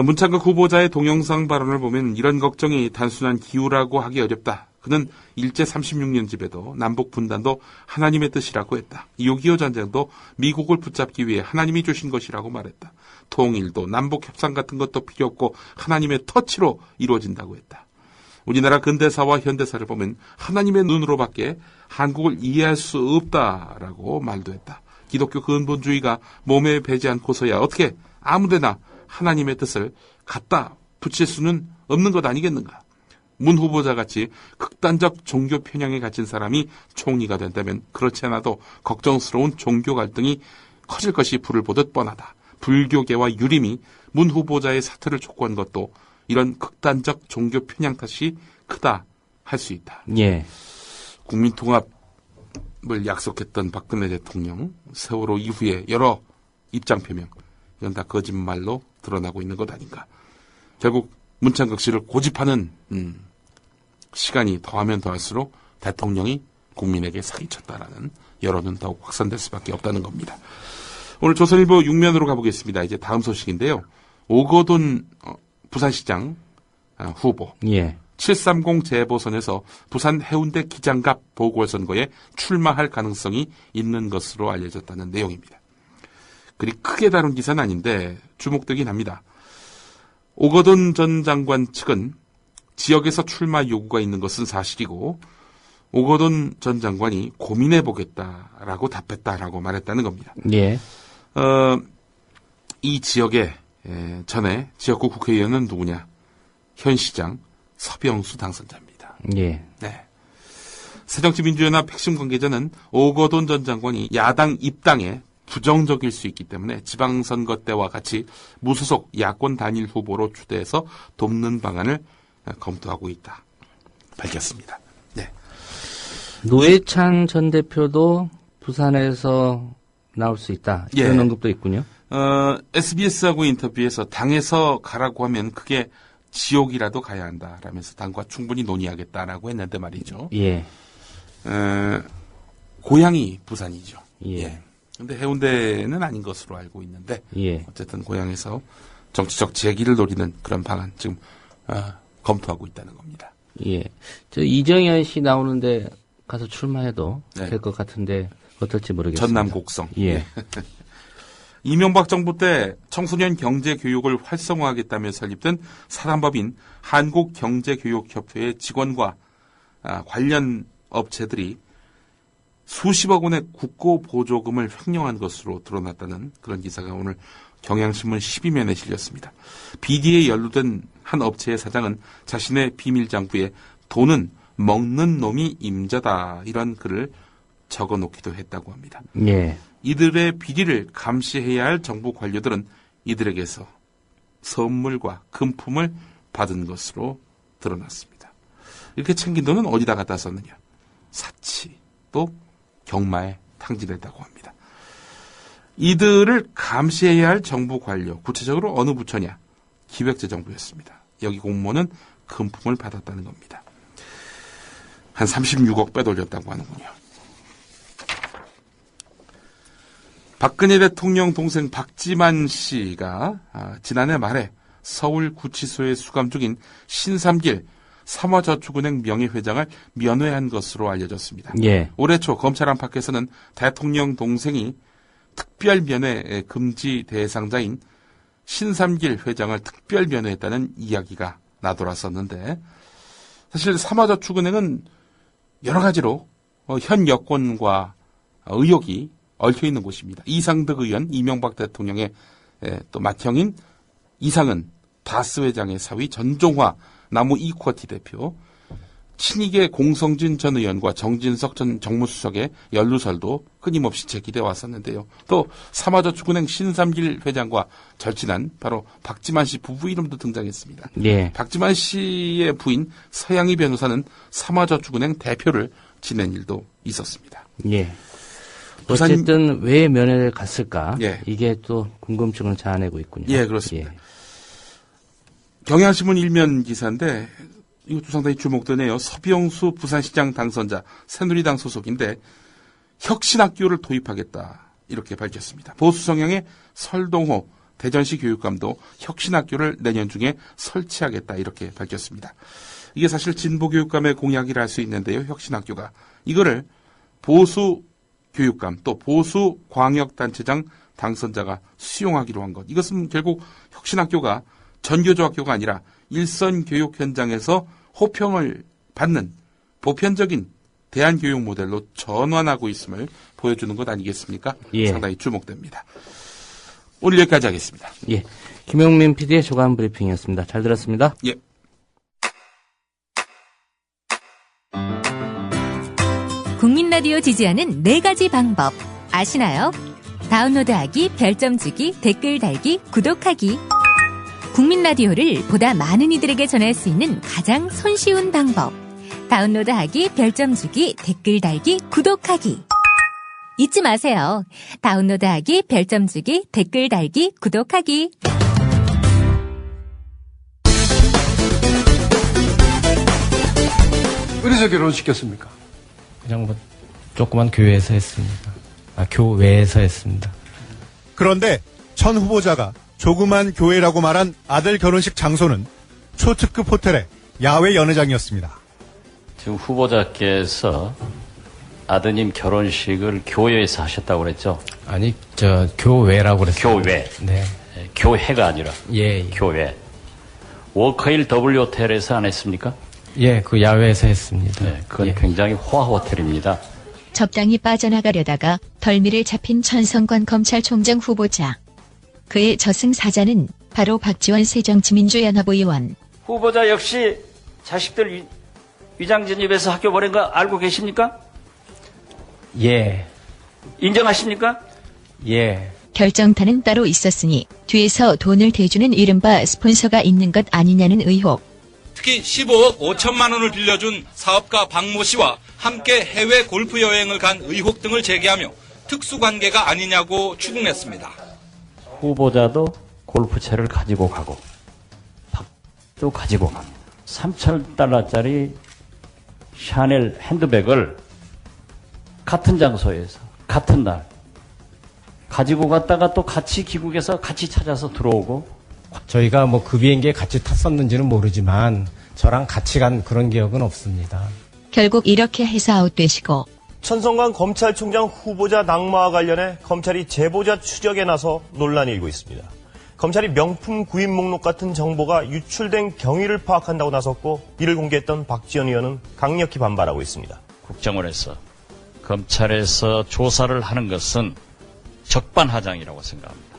문창극 후보자의 동영상 발언을 보면 이런 걱정이 단순한 기우라고 하기 어렵다. 그는 일제 36년 집에도 남북 분단도 하나님의 뜻이라고 했다. 6.25 전쟁도 미국을 붙잡기 위해 하나님이 주신 것이라고 말했다. 통일도 남북 협상 같은 것도 필요 없고 하나님의 터치로 이루어진다고 했다. 우리나라 근대사와 현대사를 보면 하나님의 눈으로밖에 한국을 이해할 수 없다라고 말도 했다. 기독교 근본주의가 몸에 배지 않고서야 어떻게 아무데나 하나님의 뜻을 갖다 붙일 수는 없는 것 아니겠는가. 문 후보자 같이 극단적 종교 편향에 갇힌 사람이 총리가 된다면 그렇지 않아도 걱정스러운 종교 갈등이 커질 것이 불을 보듯 뻔하다. 불교계와 유림이 문 후보자의 사퇴를 촉구한 것도 이런 극단적 종교 편향 탓이 크다 할 수 있다. 예. 국민통합을 약속했던 박근혜 대통령 세월호 이후에 여러 입장 표명 이건 다 거짓말로 드러나고 있는 것 아닌가. 결국 문창극 씨를 고집하는 시간이 더하면 더할수록 대통령이 국민에게 사기쳤다라는 여론은 더욱 확산될 수밖에 없다는 겁니다. 오늘 조선일보 6면으로 가보겠습니다. 이제 다음 소식인데요. 오거돈 부산시장 후보. 예. 730 재보선에서 부산 해운대 기장갑 보궐선거에 출마할 가능성이 있는 것으로 알려졌다는 내용입니다. 그리 크게 다룬 기사는 아닌데 주목되긴 합니다. 오거돈 전 장관 측은 지역에서 출마 요구가 있는 것은 사실이고 오거돈 전 장관이 고민해보겠다라고 답했다라고 말했다는 겁니다. 예. 이 지역의 전에 지역구 국회의원은 누구냐? 현 시장 서병수 당선자입니다. 예. 네. 새정치민주연합 핵심 관계자는 오거돈 전 장관이 야당 입당에 부정적일 수 있기 때문에 지방선거 때와 같이 무소속 야권 단일 후보로 추대해서 돕는 방안을 검토하고 있다. 밝혔습니다. 네. 노회찬 전 대표도 부산에서 나올 수 있다. 이런 언급도 있군요. SBS하고 인터뷰에서 당에서 가라고 하면 그게 지옥이라도 가야 한다라면서 당과 충분히 논의하겠다라고 했는데 말이죠. 예. 고향이 부산이죠. 예. 근데 해운대는 아닌 것으로 알고 있는데 예. 어쨌든 고향에서 정치적 재기를 노리는 그런 방안 지금 검토하고 있다는 겁니다. 예. 저 이정현 씨 나오는데 가서 출마해도 네. 될 것 같은데 어떨지 모르겠습니다. 전남 곡성. 예. 이명박 정부 때 청소년 경제 교육을 활성화하겠다며 설립된 사단법인 한국경제교육협회의 직원과 관련 업체들이 수십억 원의 국고 보조금을 횡령한 것으로 드러났다는 그런 기사가 오늘 경향신문 12면에 실렸습니다. 비리에 연루된 한 업체의 사장은 자신의 비밀 장부에 돈은 먹는 놈이 임자다 이런 글을 적어놓기도 했다고 합니다. 예. 이들의 비리를 감시해야 할 정부 관료들은 이들에게서 선물과 금품을 받은 것으로 드러났습니다. 이렇게 챙긴 돈은 어디다 갖다 썼느냐? 사치, 또 경마에 탕진했다고 합니다. 이들을 감시해야 할 정부 관료, 구체적으로 어느 부처냐? 기획재정부였습니다. 여기 공무원은 금품을 받았다는 겁니다. 한 36억 빼돌렸다고 하는군요. 박근혜 대통령 동생 박지만 씨가 지난해 말에 서울구치소에 수감 중인 신삼길 삼화저축은행 명예회장을 면회한 것으로 알려졌습니다. 예. 올해 초 검찰 안팎에서는 대통령 동생이 특별 면회 금지 대상자인 신삼길 회장을 특별 면회했다는 이야기가 나돌았었는데 사실 삼화저축은행은 여러 가지로 현 여권과 의혹이 얽혀있는 곳입니다. 이상득 의원, 이명박 대통령의 또 맏형인 이상은 다스 회장의 사위 전종화 나무 이쿼티 대표, 친이계 공성진 전 의원과 정진석 전 정무수석의 연루설도 끊임없이 제기돼 왔었는데요. 또 삼화저축은행 신삼길 회장과 절친한 바로 박지만 씨 부부 이름도 등장했습니다. 예. 박지만 씨의 부인 서양희 변호사는 삼화저축은행 대표를 지낸 일도 있었습니다. 예. 어쨌든 왜 면회를 갔을까? 예. 이게 또 궁금증을 자아내고 있군요. 예, 그렇습니다. 예. 경향신문 일면 기사인데 이것도 상당히 주목되네요. 서병수 부산시장 당선자 새누리당 소속인데 혁신학교를 도입하겠다 이렇게 밝혔습니다. 보수 성향의 설동호 대전시 교육감도 혁신학교를 내년 중에 설치하겠다 이렇게 밝혔습니다. 이게 사실 진보교육감의 공약이라 할 수 있는데요. 혁신학교가 이거를 보수 교육감 또 보수 광역단체장 당선자가 수용하기로 한 것. 이것은 결국 혁신학교가 전교조학교가 아니라 일선 교육 현장에서 호평을 받는 보편적인 대안교육 모델로 전환하고 있음을 보여주는 것 아니겠습니까? 예. 상당히 주목됩니다. 오늘 여기까지 하겠습니다. 예, 김용민 PD의 조간 브리핑이었습니다. 잘 들었습니다. 예. 국민 라디오 지지하는 4가지 방법 아시나요? 다운로드하기, 별점 주기, 댓글 달기, 구독하기. 국민 라디오를 보다 많은 이들에게 전할 수 있는 가장 손쉬운 방법. 다운로드하기, 별점 주기, 댓글 달기, 구독하기. 잊지 마세요. 다운로드하기, 별점 주기, 댓글 달기, 구독하기. 어디서 결혼시켰습니까? 그냥 뭐 조그만 교회에서 했습니다. 교외에서 했습니다. 그런데 천 후보자가 조그만 교회라고 말한 아들 결혼식 장소는 초특급 호텔의 야외 연회장이었습니다. 지금 후보자께서 아드님 결혼식을 교회에서 하셨다고 그랬죠? 아니, 교외라고 그랬어요. 교외. 네. 교회가 아니라. 예. 교회. 워커힐 W 호텔에서 안 했습니까? 예, 그 야외에서 했습니다. 네, 그건 굉장히 호화 호텔입니다. 적당히 빠져나가려다가 덜미를 잡힌 천성관 검찰총장 후보자. 그의 저승사자는 바로 박지원 새정치민주연합 의원. 후보자 역시 자식들 위장 전입해서 학교 보낸 거 알고 계십니까? 예. 인정하십니까? 예. 결정타는 따로 있었으니 뒤에서 돈을 대주는 이른바 스폰서가 있는 것 아니냐는 의혹. 특히 15억 5천만 원을 빌려준 사업가 박모 씨와 함께 해외 골프 여행을 간 의혹 등을 제기하며 특수관계가 아니냐고 추궁했습니다. 후보자도 골프채를 가지고 가고 박도 가지고 갑니다. 3,000달러짜리 샤넬 핸드백을 같은 장소에서 같은 날 가지고 갔다가 또 같이 귀국해서 같이 찾아서 들어오고. 저희가 뭐 그 비행기에 같이 탔었는지는 모르지만 저랑 같이 간 그런 기억은 없습니다. 결국 이렇게 해서 아웃되시고. 천성관 검찰총장 후보자 낙마와 관련해 검찰이 제보자 추적에 나서 논란이 일고 있습니다. 검찰이 명품 구입 목록 같은 정보가 유출된 경위를 파악한다고 나섰고 이를 공개했던 박지원 의원은 강력히 반발하고 있습니다. 국정원에서 검찰에서 조사를 하는 것은 적반하장이라고 생각합니다.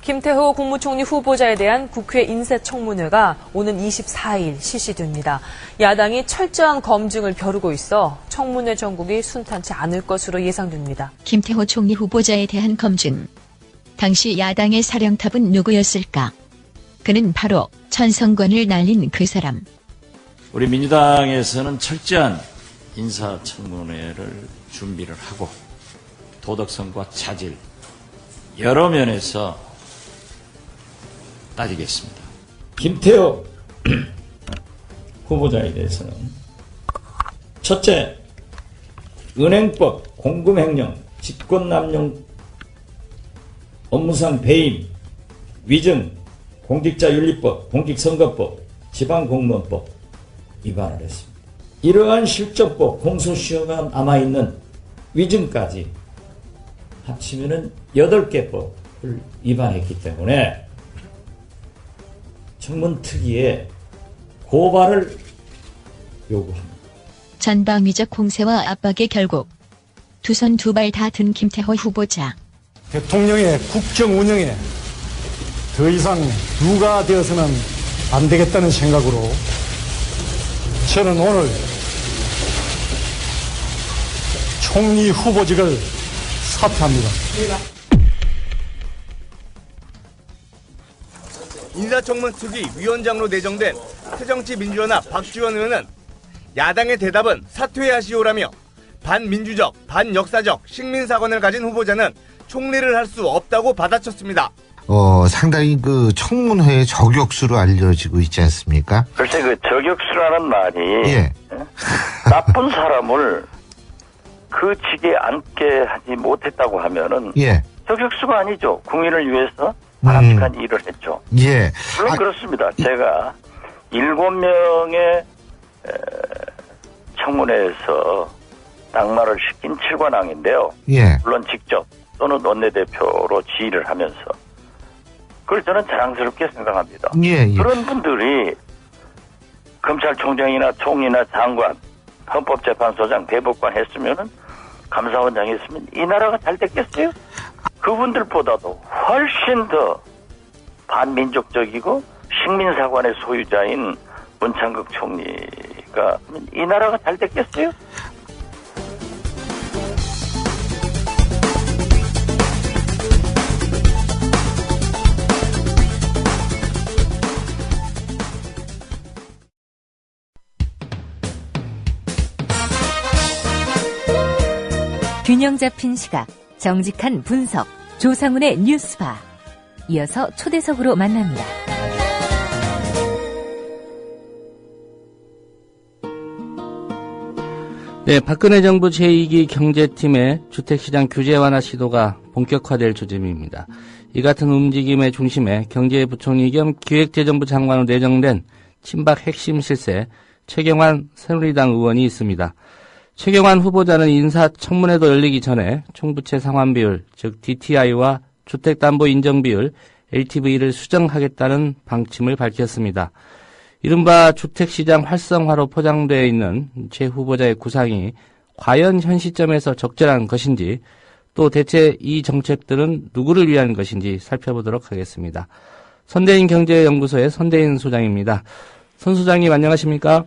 김태호 국무총리 후보자에 대한 국회 인사청문회가 오는 24일 실시됩니다. 야당이 철저한 검증을 벼르고 있어 청문회 전국이 순탄치 않을 것으로 예상됩니다. 김태호 총리 후보자에 대한 검증. 당시 야당의 사령탑은 누구였을까? 그는 바로 천성관을 날린 그 사람. 우리 민주당에서는 철저한 인사청문회를 준비를 하고 도덕성과 자질 여러 면에서 따지겠습니다. 김태호 후보자에 대해서는 첫째, 은행법, 공금횡령, 직권남용, 업무상 배임, 위증, 공직자윤리법, 공직선거법, 지방공무원법 위반을 했습니다. 이러한 실정법, 공소시효가 남아있는 위증까지 합치면은 8개 법을 위반했기 때문에 청문특위에 고발을 요구합니다. 전방위적 공세와 압박의 결국 두 손 두 발 다 든 김태호 후보자. 대통령의 국정 운영에 더 이상 누가 되어서는 안 되겠다는 생각으로 저는 오늘 총리 후보직을 사퇴합니다. 인사청문특위 위원장으로 내정된 새정치민주연합 박지원 의원은 야당의 대답은 사퇴하시오라며 반민주적, 반역사적 식민사관을 가진 후보자는 총리를 할 수 없다고 받아쳤습니다. 상당히 그 청문회의 저격수로 알려지고 있지 않습니까? 글쎄 그 저격수라는 말이 예. 나쁜 사람을 그 직에 앉게 하지 못했다고 하면은 예. 저격수가 아니죠. 국민을 위해서 바람직한 일을 했죠. 예. 물론 그렇습니다. 제가 7명의 청문회에서 낙마를 시킨 7관왕인데요. 예. 물론 직접 또는 원내대표로 지휘를 하면서 그걸 저는 자랑스럽게 생각합니다. 예, 예. 그런 분들이 검찰총장이나 총리나 장관, 헌법재판소장, 대법관 했으면은 감사원장 했으면 이 나라가 잘 됐겠어요? 그분들보다도 훨씬 더 반민족적이고 식민사관의 소유자인 문창극 총리가 이 나라가 잘 됐겠어요? 균형 잡힌 시각, 정직한 분석, 조상훈의 뉴스바. 이어서 초대석으로 만납니다. 네, 박근혜 정부 제2기 경제팀의 주택시장 규제 완화 시도가 본격화될 조짐입니다. 이 같은 움직임의 중심에 경제부총리 겸 기획재정부 장관으로 내정된 친박 핵심 실세 최경환 새누리당 의원이 있습니다. 최경환 후보자는 인사청문회도 열리기 전에 총부채 상환 비율, 즉 DTI와 주택담보 인정 비율, LTV를 수정하겠다는 방침을 밝혔습니다. 이른바 주택시장 활성화로 포장되어 있는 제 후보자의 구상이 과연 현 시점에서 적절한 것인지 또 대체 이 정책들은 누구를 위한 것인지 살펴보도록 하겠습니다. 선대인 경제연구소의 선대인 소장입니다. 선 소장님 안녕하십니까?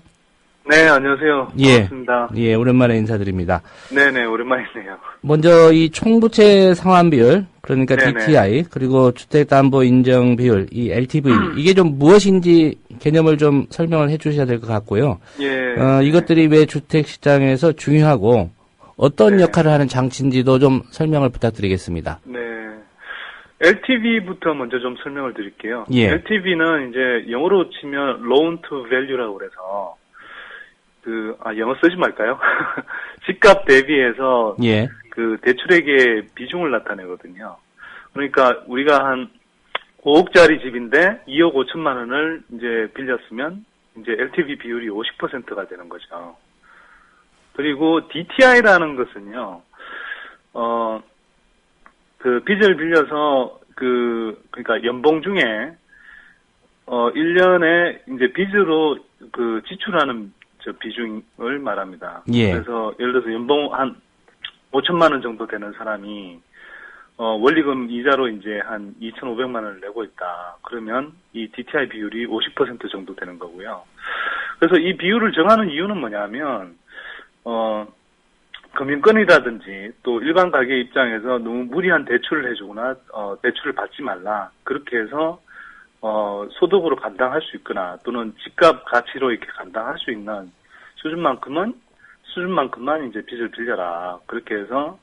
네, 안녕하세요. 반갑습니다. 예, 오랜만에 인사드립니다. 네네, 오랜만이네요. 먼저 이 총부채 상환 비율, 그러니까 네네. DTI, 그리고 주택담보 인정 비율, 이 LTV, 이게 좀 무엇인지 개념을 좀 설명을 해 주셔야 될 것 같고요. 예. 이것들이 왜 주택시장에서 중요하고 어떤 역할을 하는 장치인지도 좀 설명을 부탁드리겠습니다. 네. LTV부터 먼저 좀 설명을 드릴게요. 예. LTV는 이제 영어로 치면 loan to value라고 그래서 영어 쓰지 말까요? 집값 대비해서 예. 그 대출액의 비중을 나타내거든요. 그러니까 우리가 한 5억짜리 집인데 2억 5천만 원을 이제 빌렸으면 이제 LTV 비율이 50%가 되는 거죠. 그리고 DTI라는 것은요, 그 빚을 빌려서 그러니까 연봉 중에 1년에 이제 빚으로 그 지출하는 비중을 말합니다. 예. 그래서 예를 들어서 연봉 한 5천만 원 정도 되는 사람이 원리금 이자로 이제 한 2,500만 원을 내고 있다. 그러면 이 DTI 비율이 50% 정도 되는 거고요. 그래서 이 비율을 정하는 이유는 뭐냐면 금융권이라든지 또 일반 가게 입장에서 너무 무리한 대출을 해주거나 대출을 받지 말라. 그렇게 해서 소득으로 감당할 수 있거나 또는 집값 가치로 이렇게 감당할 수 있는 수준만큼만 이제 빚을 빌려라. 그렇게 해서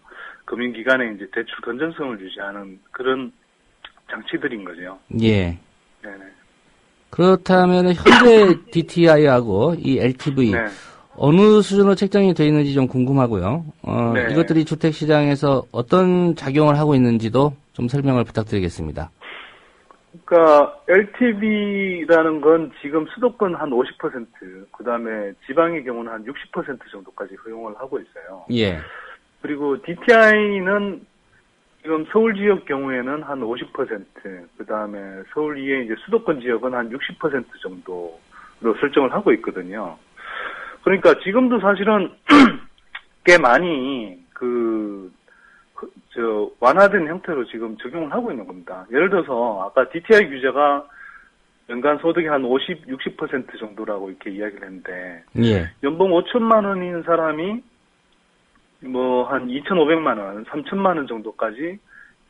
금융기관에 이제 대출 건전성을 유지하는 그런 장치들인 거죠. 예. 네네. 그렇다면 현재 DTI하고 이 LTV 네. 어느 수준으로 책정이 되어 있는지 좀 궁금하고요. 네. 이것들이 주택시장에서 어떤 작용을 하고 있는지도 좀 설명을 부탁드리겠습니다. 그러니까 LTV라는 건 지금 수도권 한 50%, 그다음에 지방의 경우는 한 60% 정도까지 허용을 하고 있어요. 예. 그리고 DTI는 지금 서울 지역 경우에는 한 50%, 그다음에 서울 이외 이제 수도권 지역은 한 60% 정도로 설정을 하고 있거든요. 그러니까 지금도 사실은 꽤 많이 완화된 형태로 지금 적용을 하고 있는 겁니다. 예를 들어서 아까 DTI 규제가 연간 소득이 한 50, 60% 정도라고 이렇게 이야기를 했는데 예. 연봉 5천만 원인 사람이 뭐 한 2,500만 원, 3천만 원 정도까지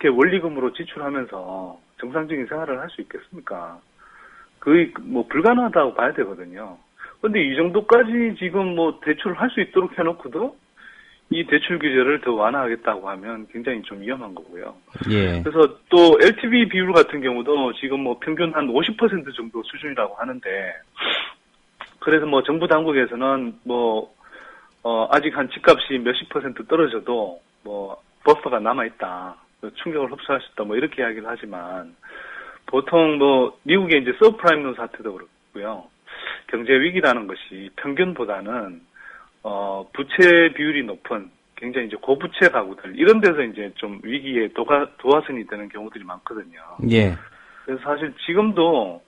이렇게 원리금으로 지출하면서 정상적인 생활을 할 수 있겠습니까? 거의 뭐 불가능하다고 봐야 되거든요. 근데 이 정도까지 지금 뭐 대출을 할 수 있도록 해놓고도 이 대출 규제를 더 완화하겠다고 하면 굉장히 좀 위험한 거고요. 예. 그래서 또 LTV 비율 같은 경우도 지금 뭐 평균 한 50% 정도 수준이라고 하는데, 그래서 뭐 정부 당국에서는 뭐 아직 한 집값이 몇십 % 떨어져도 뭐 버퍼가 남아있다, 충격을 흡수할 수 있다, 뭐 이렇게 이야기를 하지만 보통 뭐 미국의 이제 서브프라임론 사태도 그렇고요. 경제 위기라는 것이 평균보다는 부채 비율이 높은 굉장히 이제 고부채 가구들 이런 데서 이제 좀 위기에 도화선이 되는 경우들이 많거든요. 예. 그래서 사실 지금도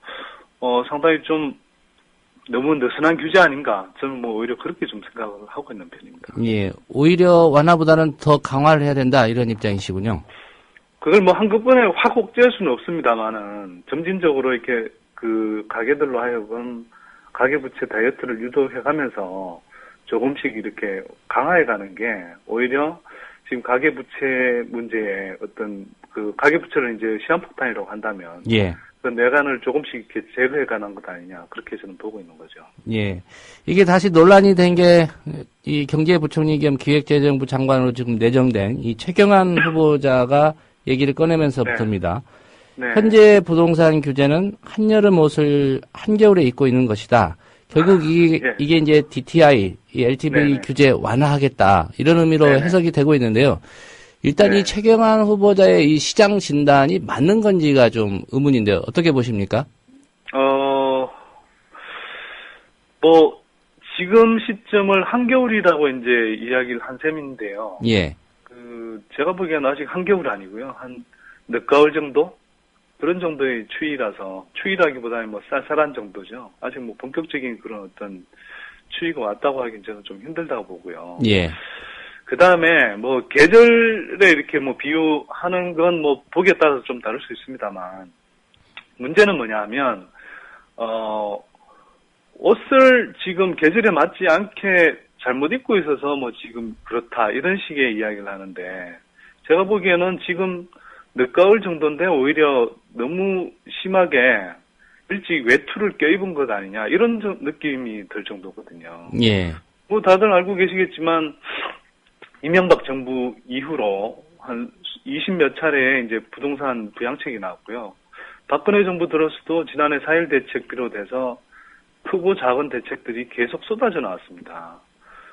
상당히 좀 너무 느슨한 규제 아닌가, 저는 뭐 오히려 그렇게 좀 생각을 하고 있는 편입니다. 예. 오히려 완화보다는 더 강화를 해야 된다 이런 입장이시군요. 그걸 뭐 한꺼번에 확 옥죄할 수는 없습니다만은 점진적으로 이렇게 그 가게들로 하여금 가계부채 다이어트를 유도해가면서 조금씩 이렇게 강화해가는 게 오히려 지금 가계부채 문제에 어떤 그 가계부채를 이제 시한폭탄이라고 한다면 예. 그 내관을 조금씩 이렇게 제거해가는 것 아니냐, 그렇게 저는 보고 있는 거죠. 예. 이게 다시 논란이 된 게 이 경제부총리 겸 기획재정부 장관으로 지금 내정된 이 최경환 후보자가 얘기를 꺼내면서부터입니다. 네. 현재 부동산 규제는 한여름 옷을 한겨울에 입고 있는 것이다. 결국 이게 이제 DTI, 이 LTV 네네. 규제 완화하겠다. 이런 의미로 네네. 해석이 되고 있는데요. 일단 이 최경환 후보자의 이 시장 진단이 맞는 건지가 좀 의문인데요. 어떻게 보십니까? 뭐 지금 시점을 한겨울이라고 이제 이야기를 한 셈인데요. 예. 제가 보기에는 아직 한겨울 아니고요. 한 늦가을 정도? 그런 정도의 추위라기보다는 뭐 쌀쌀한 정도죠. 아직 뭐 본격적인 그런 어떤 추위가 왔다고 하긴 저는 좀 힘들다고 보고요. 예. 그 다음에 뭐 계절에 이렇게 뭐 비유하는 건 뭐 보기에 따라서 좀 다를 수 있습니다만, 문제는 뭐냐 하면, 옷을 지금 계절에 맞지 않게 잘못 입고 있어서 뭐 지금 그렇다, 이런 식의 이야기를 하는데, 제가 보기에는 지금 늦가을 정도인데 오히려 너무 심하게 일찍 외투를 껴입은 것 아니냐, 이런 느낌이 들 정도거든요. 예. 뭐 다들 알고 계시겠지만 이명박 정부 이후로 한 20몇 차례 이제 부동산 부양책이 나왔고요. 박근혜 정부 들어서도 지난해 4.1 대책 비롯해서 크고 작은 대책들이 계속 쏟아져 나왔습니다.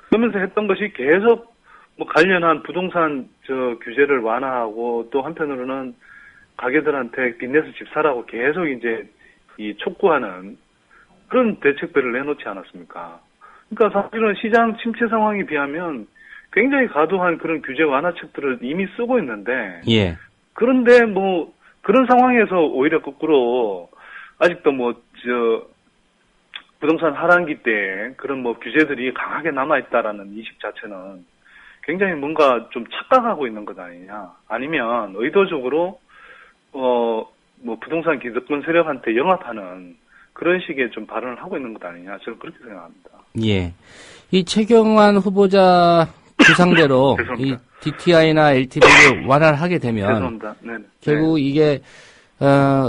그러면서 했던 것이 계속 뭐 관련한 부동산 규제를 완화하고, 또 한편으로는 가게들한테 빚내서 집 사라고 계속 이제 촉구하는 그런 대책들을 내놓지 않았습니까? 그러니까 사실은 시장 침체 상황에 비하면 굉장히 과도한 그런 규제 완화책들을 이미 쓰고 있는데, 예. 그런데 뭐 그런 상황에서 오히려 거꾸로 아직도 부동산 하락기 때 그런 뭐 규제들이 강하게 남아있다라는 인식 자체는 굉장히 뭔가 좀 착각하고 있는 것 아니냐. 아니면 의도적으로, 뭐 부동산 기득권 세력한테 영합하는 그런 식의 좀 발언을 하고 있는 것 아니냐. 저는 그렇게 생각합니다. 예. 이 최경환 후보자 주상대로 이 DTI나 LTV를 완화를 하게 되면. 죄송합니다. 네. 결국 이게,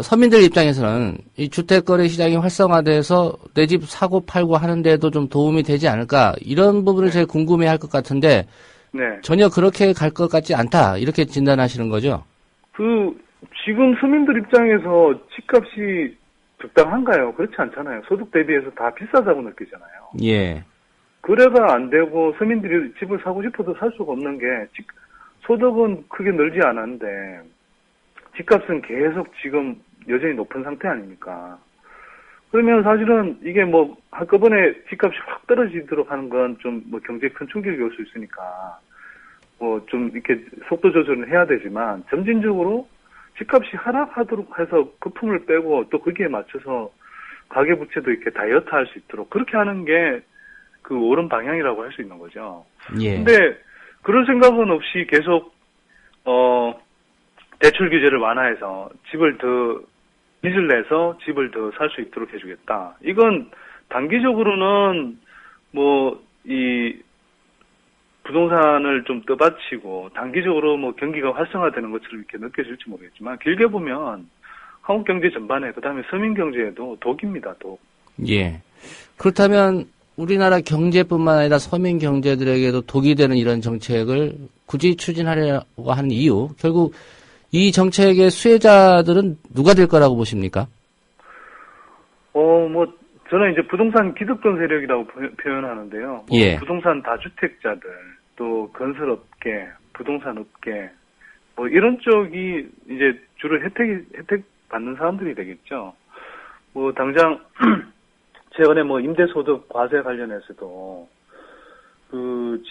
서민들 입장에서는 이 주택거래 시장이 활성화돼서 내 집 사고 팔고 하는데도 좀 도움이 되지 않을까, 이런 부분을 제일 궁금해 할 것 같은데, 네. 전혀 그렇게 갈 것 같지 않다, 이렇게 진단하시는 거죠? 지금 서민들 입장에서 집값이 적당한가요? 그렇지 않잖아요. 소득 대비해서 다 비싸다고 느끼잖아요. 예. 거래가 안 되고 서민들이 집을 사고 싶어도 살 수가 없는 게, 소득은 크게 늘지 않았는데 집값은 계속 지금 여전히 높은 상태 아닙니까? 그러면 사실은 이게 뭐 한꺼번에 집값이 확 떨어지도록 하는 건 좀 뭐 경제에 큰 충격이 올 수 있으니까 뭐 좀 이렇게 속도 조절은 해야 되지만, 점진적으로 집값이 하락하도록 해서 거품을 빼고 또 거기에 맞춰서 가계부채도 이렇게 다이어트 할 수 있도록 그렇게 하는 게 그 옳은 방향이라고 할 수 있는 거죠. 예. 근데 그런 생각은 없이 계속 대출 규제를 완화해서 빚을 내서 집을 더 살 수 있도록 해주겠다. 이건 단기적으로는 뭐 이 부동산을 좀 떠받치고 단기적으로 뭐 경기가 활성화되는 것처럼 이렇게 느껴질지 모르겠지만, 길게 보면 한국 경제 전반에, 그다음에 서민 경제에도 독입니다, 독. 예. 그렇다면 우리나라 경제뿐만 아니라 서민 경제들에게도 독이 되는 이런 정책을 굳이 추진하려고 하는 이유, 결국 이 정책의 수혜자들은 누가 될 거라고 보십니까? 저는 이제 부동산 기득권 세력이라고 표현하는데요. 예. 부동산 다주택자들, 또 건설업계, 부동산업계, 뭐 이런 쪽이 이제 주로 혜택 받는 사람들이 되겠죠. 뭐 당장 최근에 뭐 임대소득 과세 관련해서도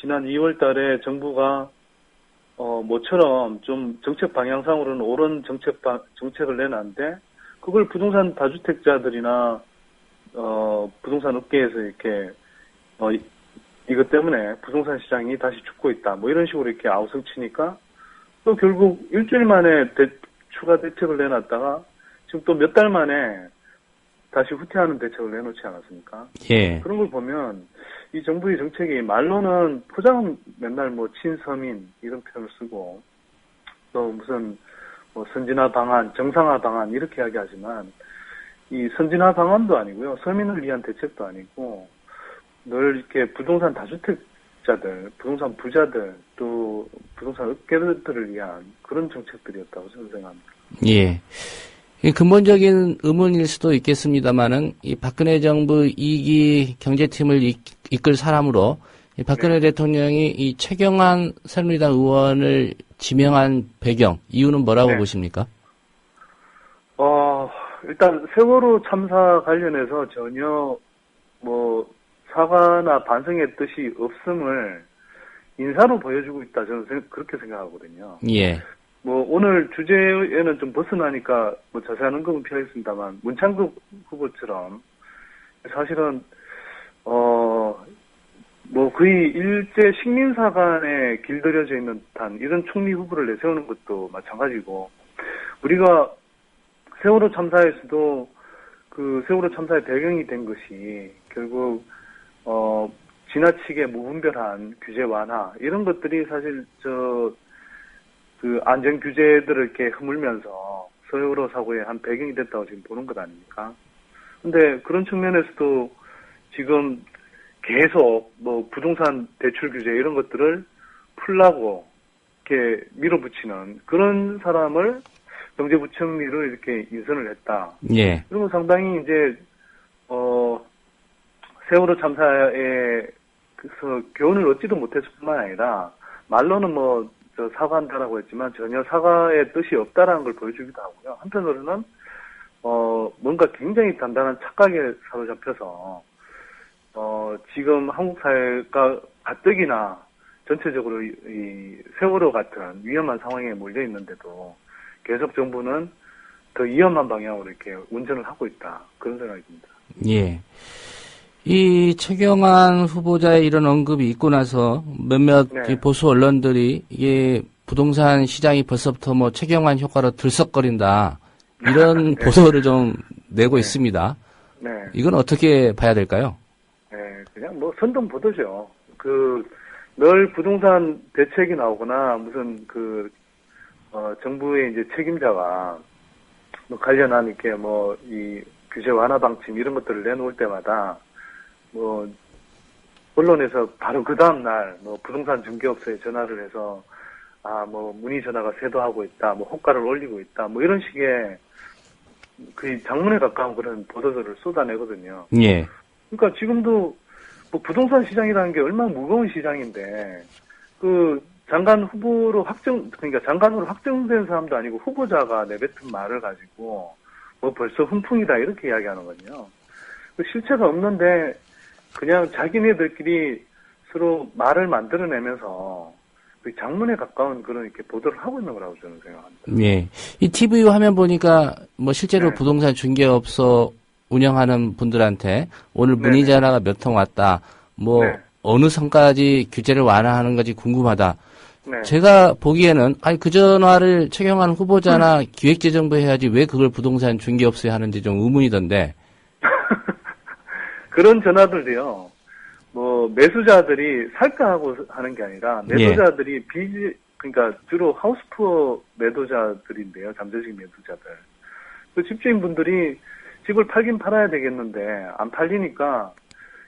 지난 2월 달에 정부가 모처럼 좀 정책 방향상으로는 옳은 정책을 내놨는데, 그걸 부동산 다주택자들이나 부동산 업계에서 이렇게 이것 때문에 부동산 시장이 다시 죽고 있다, 뭐 이런 식으로 이렇게 아우성치니까 또 결국 일주일 만에 추가 대책을 내놨다가 지금 또 몇 달 만에 다시 후퇴하는 대책을 내놓지 않았습니까? 예. 그런 걸 보면 이 정부의 정책이 말로는 포장은 맨날 뭐 친서민 이런 표현을 쓰고, 또 무슨 뭐 선진화 방안, 정상화 방안 이렇게 이야기하지만, 이 선진화 방안도 아니고요, 서민을 위한 대책도 아니고, 늘 이렇게 부동산 다주택자들, 부동산 부자들, 또 부동산 업계들을 위한 그런 정책들이었다고 저는 생각합니다. 예. 근본적인 의문일 수도 있겠습니다만은, 이 박근혜 정부 2기 경제팀을 이끌 사람으로 이 박근혜 대통령이 이 최경환 새누리당 의원을 지명한 배경, 이유는 뭐라고 보십니까? 일단 세월호 참사 관련해서 전혀 뭐 사과나 반성의 뜻이 없음을 인사로 보여주고 있다, 저는 그렇게 생각하거든요. 예. 뭐 오늘 주제에는 좀 벗어나니까 뭐 자세한 언급은 필요했습니다만 문창극 후보처럼 사실은 뭐 거의 일제 식민사관에 길들여져 있는 듯한 이런 총리 후보를 내세우는 것도 마찬가지고 우리가 세월호 참사에서도 그 세월호 참사의 배경이 된 것이 결국 지나치게 무분별한 규제 완화 이런 것들이 사실 그 안전 규제들을 이렇게 허물면서 세월호 사고의 한 배경이 됐다고 지금 보는 것 아닙니까? 근데 그런 측면에서도 지금 계속 뭐 부동산 대출 규제 이런 것들을 풀라고 이렇게 밀어붙이는 그런 사람을 경제부총리로 이렇게 인선을 했다. 예. 그리고 상당히 이제 세월호 참사에 그래서 교훈을 얻지도 못했을 뿐만 아니라 말로는 뭐 사과한다라고 했지만 전혀 사과의 뜻이 없다라는 걸 보여주기도 하고요. 한편으로는 뭔가 굉장히 단단한 착각에 사로잡혀서 지금 한국 사회가 가뜩이나 전체적으로 이 세월호 같은 위험한 상황에 몰려 있는데도 계속 정부는 더 위험한 방향으로 이렇게 운전을 하고 있다. 그런 생각이 듭니다. 예. 이 최경환 후보자의 이런 언급이 있고 나서 몇몇 네. 보수 언론들이 이게 부동산 시장이 벌써부터 뭐 최경환 효과로 들썩거린다. 이런 네. 보도를 좀 내고 있습니다. 네. 이건 어떻게 봐야 될까요? 네, 그냥 뭐 선동 보도죠. 늘 부동산 대책이 나오거나 무슨 정부의 이제 책임자가 뭐 관련한 이렇게 뭐 이 규제 완화 방침 이런 것들을 내놓을 때마다 뭐 언론에서 바로 그 다음 날 뭐 부동산 중개업소에 전화를 해서 뭐 문의 전화가 쇄도하고 있다, 뭐 호가를 올리고 있다, 뭐 이런 식의 그 장문에 가까운 그런 보도들을 쏟아내거든요. 예. 그러니까 지금도 뭐 부동산 시장이라는 게 얼마나 무거운 시장인데 장관 후보로 그러니까 장관으로 확정된 사람도 아니고 후보자가 내뱉은 말을 가지고 뭐 벌써 훈풍이다 이렇게 이야기하는 거죠. 실체가 없는데 그냥 자기네들끼리 서로 말을 만들어내면서 장문에 가까운 그런 이렇게 보도를 하고 있는 거라고 저는 생각합니다. 예. 이 TV 화면 보니까 뭐 실제로 네. 부동산 중개업소 운영하는 분들한테 오늘 문의 전화가 몇 통 왔다. 뭐 네. 어느 선까지 규제를 완화하는 건지 궁금하다. 네. 제가 보기에는 그 전화를 최경환 후보자나 기획재정부에 해야지 왜 그걸 부동산 중개업소에 하는지 좀 의문이던데. 그런 전화들도요. 뭐 매수자들이 살까 하고 하는 게 아니라 매도자들이 그러니까 주로 하우스푸어 매도자들인데요. 잠재적 매도자들. 그 집주인분들이 집을 팔긴 팔아야 되겠는데 안 팔리니까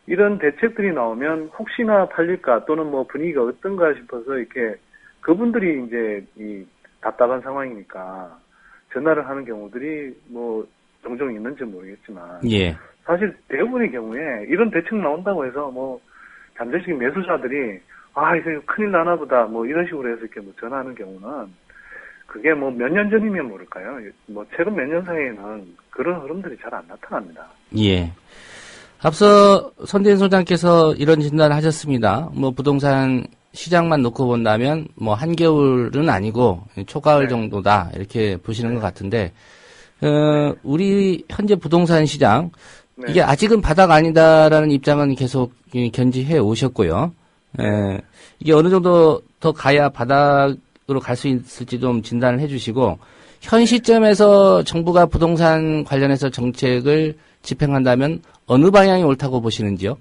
이런 대책들이 나오면 혹시나 팔릴까 또는 뭐 분위기가 어떤가 싶어서 이렇게 그분들이 이제 이 답답한 상황이니까 전화를 하는 경우들이 뭐 종종 있는지 모르겠지만 예. 사실 대부분의 경우에 이런 대책 나온다고 해서 뭐 잠재적 매수자들이 이거 큰일 나나 보다 뭐 이런 식으로 해서 이렇게 뭐 전화하는 경우는 그게 뭐 몇 년 전이면 모를까요? 뭐 최근 몇 년 사이에는 그런 흐름들이 잘 안 나타납니다. 예. 앞서 손대인 소장께서 이런 진단을 하셨습니다. 뭐 부동산 시장만 놓고 본다면 뭐 한겨울은 아니고 초가을 정도다 이렇게 보시는 것 같은데 우리 현재 부동산 시장 이게 아직은 바닥 아니다라는 입장은 계속 견지해 오셨고요. 이게 어느 정도 더 가야 바닥으로 갈 수 있을지 좀 진단을 해주시고 현 시점에서 정부가 부동산 관련해서 정책을 집행한다면 어느 방향이 옳다고 보시는지요?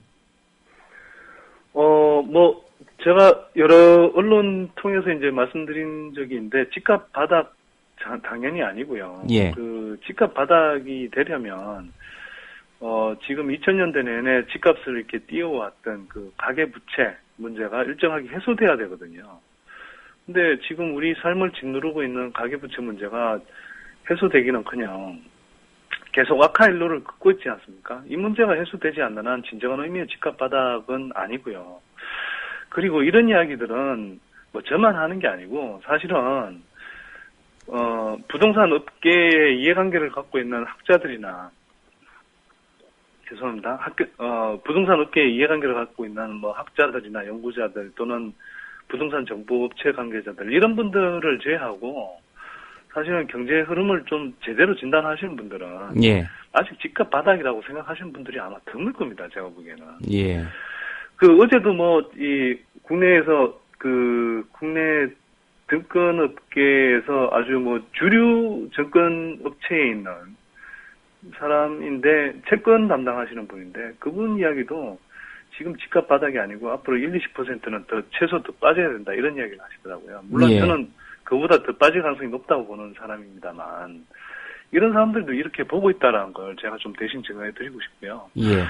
뭐 제가 여러 언론 통해서 이제 말씀드린 적이 있는데 집값 바닥 당연히 아니고요. 예. 그 집값 바닥이 되려면 지금 2000년대 내내 집값을 이렇게 띄워왔던 그 가계부채 문제가 일정하게 해소돼야 되거든요. 근데 지금 우리 삶을 짓누르고 있는 가계부채 문제가 해소되기는커녕 계속 악화 일로를 긋고 있지 않습니까? 이 문제가 해소되지 않는 한 진정한 의미의 집값 바닥은 아니고요. 그리고 이런 이야기들은 뭐 저만 하는 게 아니고 사실은 부동산 업계의 이해관계를 갖고 있는 학자들이나 죄송합니다. 부동산 업계의 이해관계를 갖고 있는 뭐 학자들이나 연구자들 또는 부동산 정보업체 관계자들 이런 분들을 제외하고 사실은 경제 흐름을 좀 제대로 진단하시는 분들은 예. 아직 집값 바닥이라고 생각하시는 분들이 아마 드물 겁니다. 제가 보기에는. 예. 어제도 이 국내에서 국내 증권업계에서 아주 주류 증권업체에 있는 사람인데 채권 담당하시는 분인데 그분 이야기도 지금 집값 바닥이 아니고 앞으로 20%는 최소 더 빠져야 된다 이런 이야기를 하시더라고요. 물론 예. 저는 그보다 더 빠질 가능성이 높다고 보는 사람입니다만 이런 사람들도 이렇게 보고 있다라는 걸 제가 좀 대신 증언해 드리고 싶고요. 예.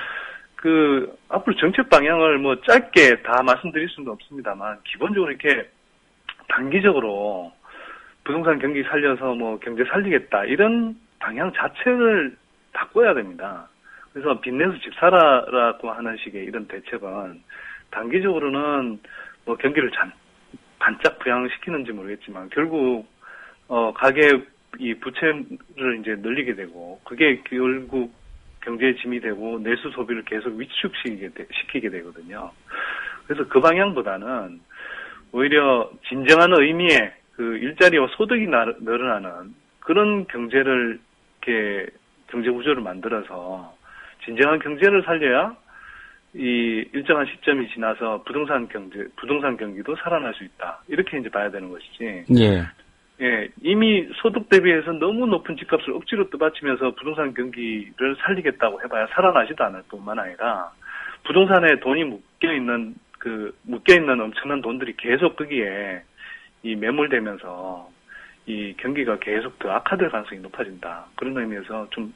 앞으로 정책 방향을 짧게 다 말씀드릴 수는 없습니다만 기본적으로 이렇게 단기적으로 부동산 경기 살려서 경제 살리겠다 이런 방향 자체를 바꿔야 됩니다. 그래서 빚내서 집 사라라고 하는 식의 이런 대책은 단기적으로는 경기를 반짝 부양시키는지 모르겠지만 결국 가계 이 부채를 이제 늘리게 되고 그게 결국 경제의 짐이 되고 내수 소비를 계속 위축시키게 되거든요. 그래서 그 방향보다는 오히려 진정한 의미의 일자리와 소득이 늘어나는 그런 경제를 이렇게 경제 구조를 만들어서 진정한 경제를 살려야 이 일정한 시점이 지나서 부동산 경기도 살아날 수 있다. 이렇게 이제 봐야 되는 것이지. 예. 예, 이미 소득 대비해서 너무 높은 집값을 억지로 떠받치면서 부동산 경기를 살리겠다고 해봐야 살아나지도 않을 뿐만 아니라 부동산에 돈이 묶여있는 엄청난 돈들이 계속 거기에 매몰되면서 이 경기가 계속 더 악화될 가능성이 높아진다. 그런 의미에서 좀,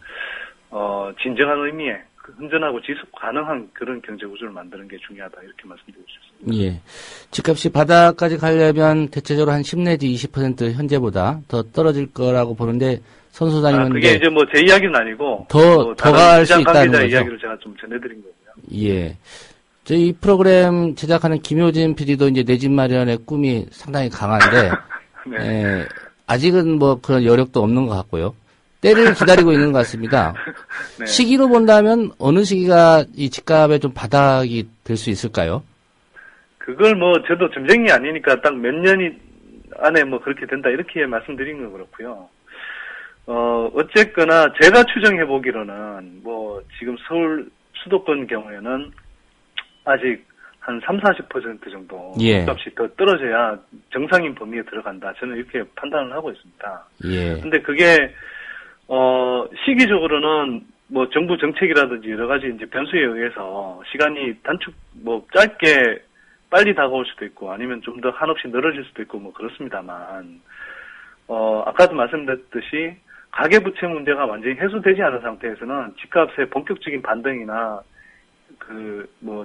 진정한 의미의 hun전하고 지속 가능한 그런 경제 구조를 만드는 게 중요하다. 이렇게 말씀드리고 싶습니다. 예. 집값이 바닥까지 가려면 대체적으로 한 10 내지 20% 현재보다 더 떨어질 거라고 보는데, 선 소장님은. 그게 이제 제 이야기는 아니고. 더 갈 수 있다는 거죠. 이야기를 제가 좀 전해드린 거고요. 예. 저희 이 프로그램 제작하는 김효진 PD도 이제 내 집 마련의 꿈이 상당히 강한데, 네. 예, 아직은 그런 여력도 없는 것 같고요. 때를 기다리고 있는 것 같습니다. 네. 시기로 본다면 어느 시기가 이 집값의 좀 바닥이 될 수 있을까요? 그걸 저도 점쟁이 아니니까 딱 몇 년 안에 그렇게 된다 이렇게 말씀드린 건 그렇고요. 어쨌거나 제가 추정해 보기로는 지금 서울 수도권 경우에는 아직 한 30-40% 정도 예. 집값이 더 떨어져야 정상인 범위에 들어간다. 저는 이렇게 판단을 하고 있습니다. 예. 근데 그게 시기적으로는 정부 정책이라든지 여러 가지 이제 변수에 의해서 시간이 짧게 빨리 다가올 수도 있고 아니면 좀 더 한없이 늘어질 수도 있고 그렇습니다만, 아까도 말씀드렸듯이 가계부채 문제가 완전히 해소되지 않은 상태에서는 집값의 본격적인 반등이나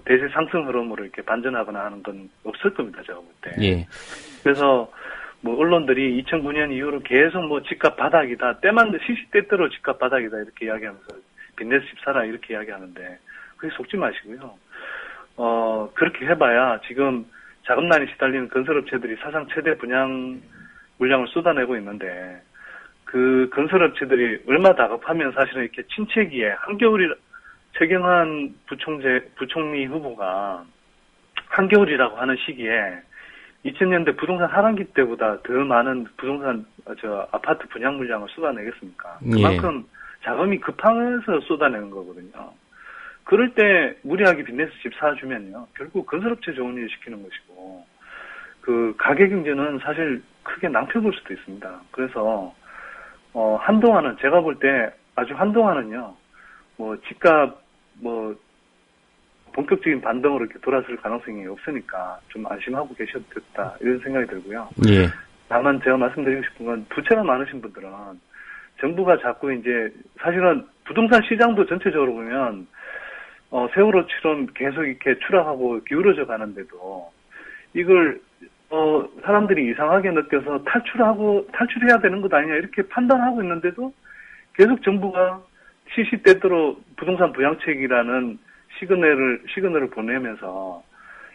대세 상승 흐름으로 이렇게 반전하거나 하는 건 없을 겁니다, 제가 볼 때. 예. 그래서, 언론들이 2009년 이후로 계속 집값 바닥이다, 시시때때로 집값 바닥이다, 이렇게 이야기하면서, 빚내서 집 사라, 이렇게 이야기하는데, 그게 속지 마시고요. 그렇게 해봐야 지금 자금난에 시달리는 건설업체들이 사상 최대 분양 물량을 쏟아내고 있는데, 그 건설업체들이 얼마 다급하면 사실은 이렇게 침체기에 최경환 부총리 후보가 한겨울이라고 하는 시기에 2000년대 부동산 하반기 때보다 더 많은 아파트 분양 물량을 쏟아내겠습니까? 그만큼 자금이 급하면서 쏟아내는 거거든요. 그럴 때 무리하게 빚내서 집 사주면요. 결국 건설업체 좋은 일 시키는 것이고, 가계 경제는 사실 크게 낭패 볼 수도 있습니다. 그래서, 한동안은, 제가 볼 때 아주 한동안은요, 집값, 본격적인 반등으로 이렇게 돌아설 가능성이 없으니까 좀 안심하고 계셔도 됐다, 이런 생각이 들고요. 예. 다만 제가 말씀드리고 싶은 건 부채가 많으신 분들은 정부가 자꾸 이제 사실은 부동산 시장도 전체적으로 보면 세월호처럼 계속 이렇게 추락하고 기울어져 가는데도 이걸 사람들이 이상하게 느껴서 탈출해야 되는 것 아니냐 이렇게 판단하고 있는데도 계속 정부가 시시때때로 부동산 부양책이라는 시그널을 보내면서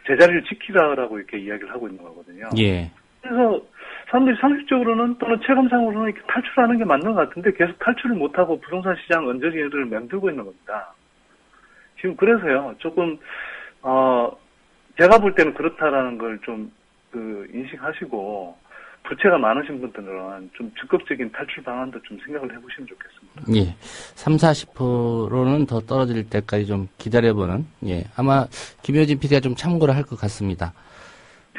제자리를 지키라고 이렇게 이야기를 하고 있는 거거든요. 예. 그래서 사람들이 상식적으로는 또는 체감상으로는 이렇게 탈출하는 게 맞는 것 같은데 계속 탈출을 못하고 부동산 시장 언저리를 맴돌고 있는 겁니다. 지금 그래서요, 조금, 제가 볼 때는 그렇다라는 걸 좀, 인식하시고, 부채가 많으신 분들은 좀 적극적인 탈출 방안도 좀 생각을 해보시면 좋겠습니다. 예. 30~40%는 더 떨어질 때까지 좀 기다려보는, 예. 아마 김효진 PD가 좀 참고를 할 것 같습니다.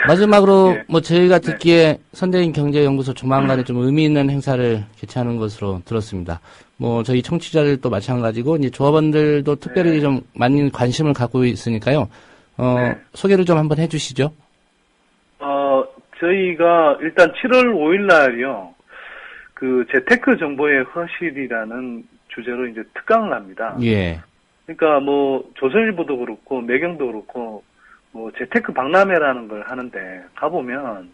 마지막으로, 예. 뭐, 저희가 듣기에 선대인 경제연구소 조만간에 좀 의미 있는 행사를 개최하는 것으로 들었습니다. 뭐, 저희 청취자들도 마찬가지고, 이제 조합원들도 특별히 좀 많은 관심을 갖고 있으니까요. 소개를 좀 한번 해주시죠. 저희가 일단 7월 5일 날이요. 그 재테크 정보의 허실이라는 주제로 이제 특강을 합니다. 예. 그러니까 뭐 조선일보도 그렇고 매경도 그렇고 뭐 재테크 박람회라는 걸 하는데 가보면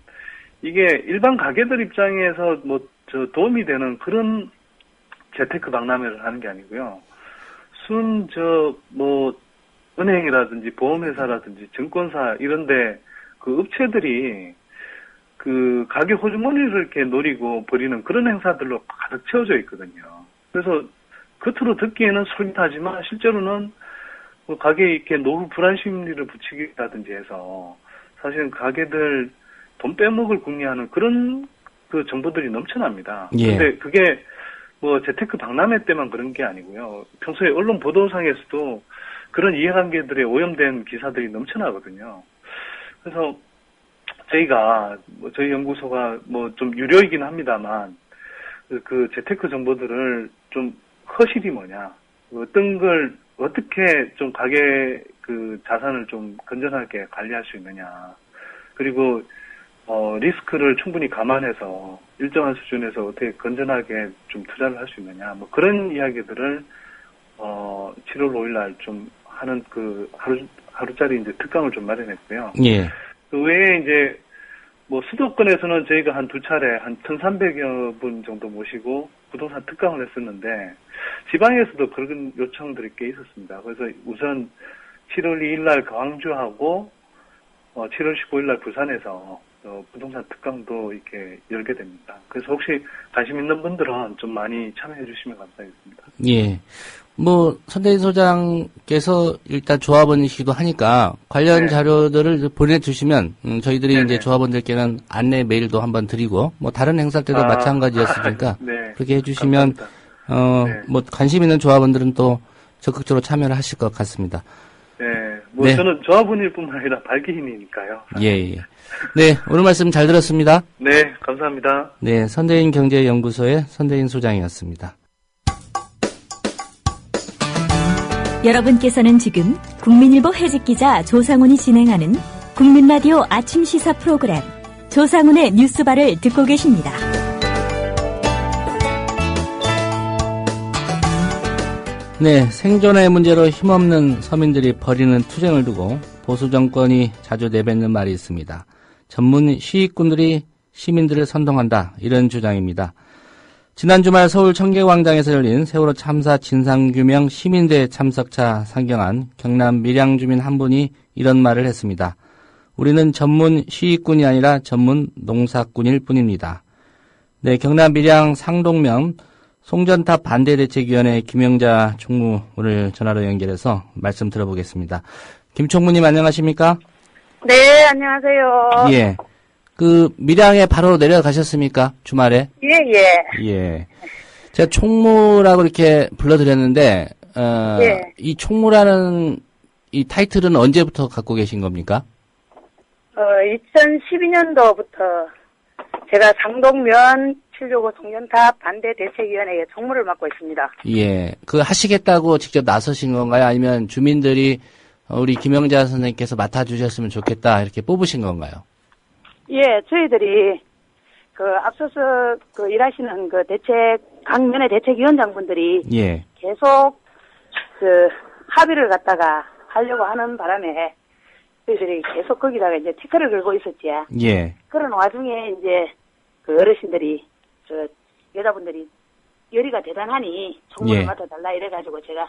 이게 일반 가게들 입장에서 뭐 저 도움이 되는 그런 재테크 박람회를 하는 게 아니고요. 뭐 은행이라든지 보험회사라든지 증권사 이런데 그 업체들이 그 가게 호주머니를 이렇게 노리고 벌이는 그런 행사들로 가득 채워져 있거든요. 그래서 겉으로 듣기에는 솔깃하지만 실제로는 뭐 가게에 이렇게 노후 불안 심리를 붙이기라든지 해서 사실은 가게들 돈 빼먹을 궁리하는 그런 그 정보들이 넘쳐납니다. 예. 근데 그게 뭐 재테크 박람회 때만 그런 게 아니고요. 평소에 언론 보도상에서도 그런 이해관계들에 오염된 기사들이 넘쳐나거든요. 그래서 저희가 뭐 저희 연구소가 뭐 좀 유료이긴 합니다만 그 재테크 정보들을 좀 허실이 뭐냐, 어떤 걸 어떻게 좀 가계 그 자산을 좀 건전하게 관리할 수 있느냐, 그리고 리스크를 충분히 감안해서 일정한 수준에서 어떻게 건전하게 좀 투자를 할 수 있느냐, 뭐 그런 이야기들을 7월 5일 날 좀 하는 그 하루짜리 이제 특강을 좀 마련했고요. 예. 그 외에 이제 뭐 수도권에서는 저희가 한 2차례 한 1,300여 분 정도 모시고 부동산 특강을 했었는데 지방에서도 그런 요청들이 꽤 있었습니다. 그래서 우선 7월 2일 날 광주하고 7월 15일 날 부산에서 부동산 특강도 이렇게 열게 됩니다. 그래서 혹시 관심 있는 분들은 좀 많이 참여해 주시면 감사하겠습니다. 예. 뭐 선대인 소장께서 일단 조합원이시기도 하니까 관련 자료들을 보내주시면 저희들이 이제 조합원들께는 안내 메일도 한번 드리고 뭐 다른 행사 때도 마찬가지였으니까 그렇게 해주시면 뭐 관심 있는 조합원들은 또 적극적으로 참여를 하실 것 같습니다. 네, 뭐 저는 조합원일 뿐만 아니라 발기인이니까요. 예. 네, 오늘 말씀 잘 들었습니다. 네, 감사합니다. 네, 선대인 경제연구소의 선대인 소장이었습니다. 여러분께서는 지금 국민일보 해직기자 조상훈이 진행하는 국민라디오 아침 시사 프로그램 조상훈의 뉴스바를 듣고 계십니다. 네, 생존의 문제로 힘없는 서민들이 벌이는 투쟁을 두고 보수 정권이 자주 내뱉는 말이 있습니다. 전문 시위꾼들이 시민들을 선동한다, 이런 주장입니다. 지난 주말 서울 청계광장에서 열린 세월호 참사 진상규명 시민대회 참석차 상경한 경남 밀양 주민 한 분이 이런 말을 했습니다. 우리는 전문 시위꾼이 아니라 전문 농사꾼일 뿐입니다. 네, 경남 밀양 상동면 송전탑 반대대책위원회 김영자 총무 오늘 전화로 연결해서 말씀 들어보겠습니다. 김 총무님 안녕하십니까? 네, 안녕하세요. 예. 그 밀양에 바로 내려가셨습니까? 주말에? 예. 제가 총무라고 이렇게 불러드렸는데 이 총무라는 이 타이틀은 언제부터 갖고 계신 겁니까? 2012년도부터 제가 상동면 765 송전탑 반대대책위원회의 총무를 맡고 있습니다. 예. 그 하시겠다고 직접 나서신 건가요? 아니면 주민들이 우리 김영자 선생님께서 맡아주셨으면 좋겠다 이렇게 뽑으신 건가요? 예, 저희들이 앞서서 일하시는 각 면의 대책위원장분들이 계속 합의를 갖다가 하려고 하는 바람에 저희들이 계속 거기다가 이제 태클을 걸고 있었지. 예. 그런 와중에 이제 어르신들이 여자분들이 열의가 대단하니 총무를 맡아달라 이래가지고 제가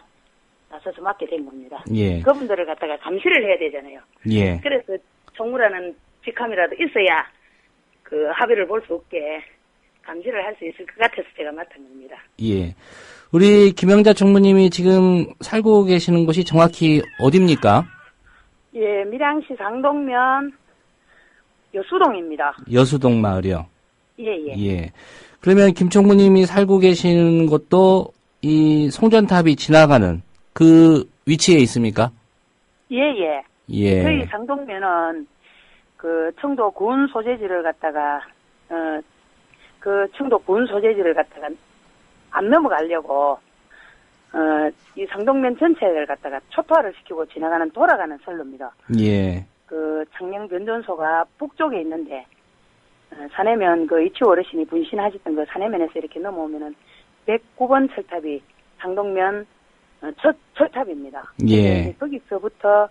나서서 맡게 된 겁니다. 예. 그분들을 갖다가 감시를 해야 되잖아요. 예. 그래서 총무라는 직함이라도 있어야 합의를 볼 수 없게 감시를 할 수 있을 것 같아서 제가 맡은 겁니다. 예. 우리 김영자 총무님이 지금 살고 계시는 곳이 정확히 어디입니까? 예, 밀양시 상동면 여수동입니다. 여수동 마을이요? 예. 예. 그러면 김총무님이 살고 계시는 곳도 이 송전탑이 지나가는 그 위치에 있습니까? 예. 예. 저희 상동면은 그 청도 군 소재지를 갖다가 그 청도 군 소재지를 갖다가 안 넘어가려고 이 상동면 전체를 갖다가 초토화를 시키고 지나가는 돌아가는 선로입니다. 예. 그 창녕 변전소가 북쪽에 있는데 산해면 그 이치호 어르신이 분신하셨던 그 산해면에서 이렇게 넘어오면은 109번 철탑이 상동면 첫 철탑입니다. 예. 거기서부터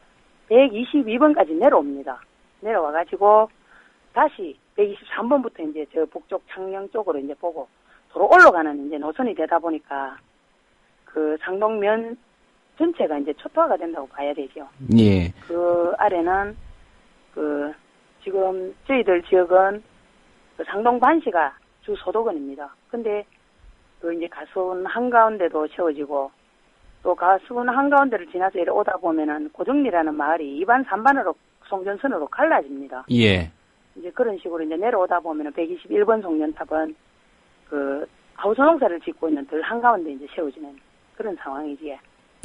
122번까지 내려옵니다. 내려와가지고 다시 123번부터 이제 저 북쪽 창녕 쪽으로 이제 보고 도로 올라가는 이제 노선이 되다 보니까 그 상동면 전체가 이제 초토화가 된다고 봐야 되죠. 예. 그 아래는 그 지금 저희들 지역은 그 상동 반시가 주 소도건입니다. 근데 그 이제 가수원 한가운데도 세워지고 또 가수원 한가운데를 지나서 이렇게 오다 보면은 고정리라는 마을이 2반 3반으로 송전선으로 갈라집니다. 예. 이제 그런 식으로 이제 내려오다 보면은 121번 송전탑은 그 하우스 농사를 짓고 있는 들 한가운데 이제 세워지는 그런 상황이지.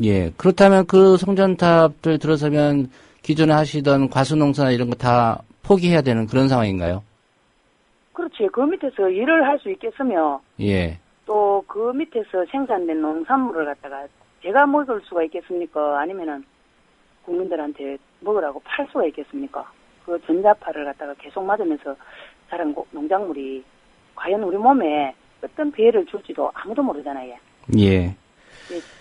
예. 그렇다면 그 송전탑들 들어서면 기존에 하시던 과수농사나 이런 거 다 포기해야 되는 그런 상황인가요? 그렇지. 그 밑에서 일을 할 수 있겠으며 예. 또 그 밑에서 생산된 농산물을 갖다가 제가 먹을 수가 있겠습니까? 아니면은 국민들한테 먹으라고 팔 수가 있겠습니까? 그 전자파를 갖다가 계속 맞으면서 자란 농작물이 과연 우리 몸에 어떤 피해를 줄지도 아무도 모르잖아요. 예.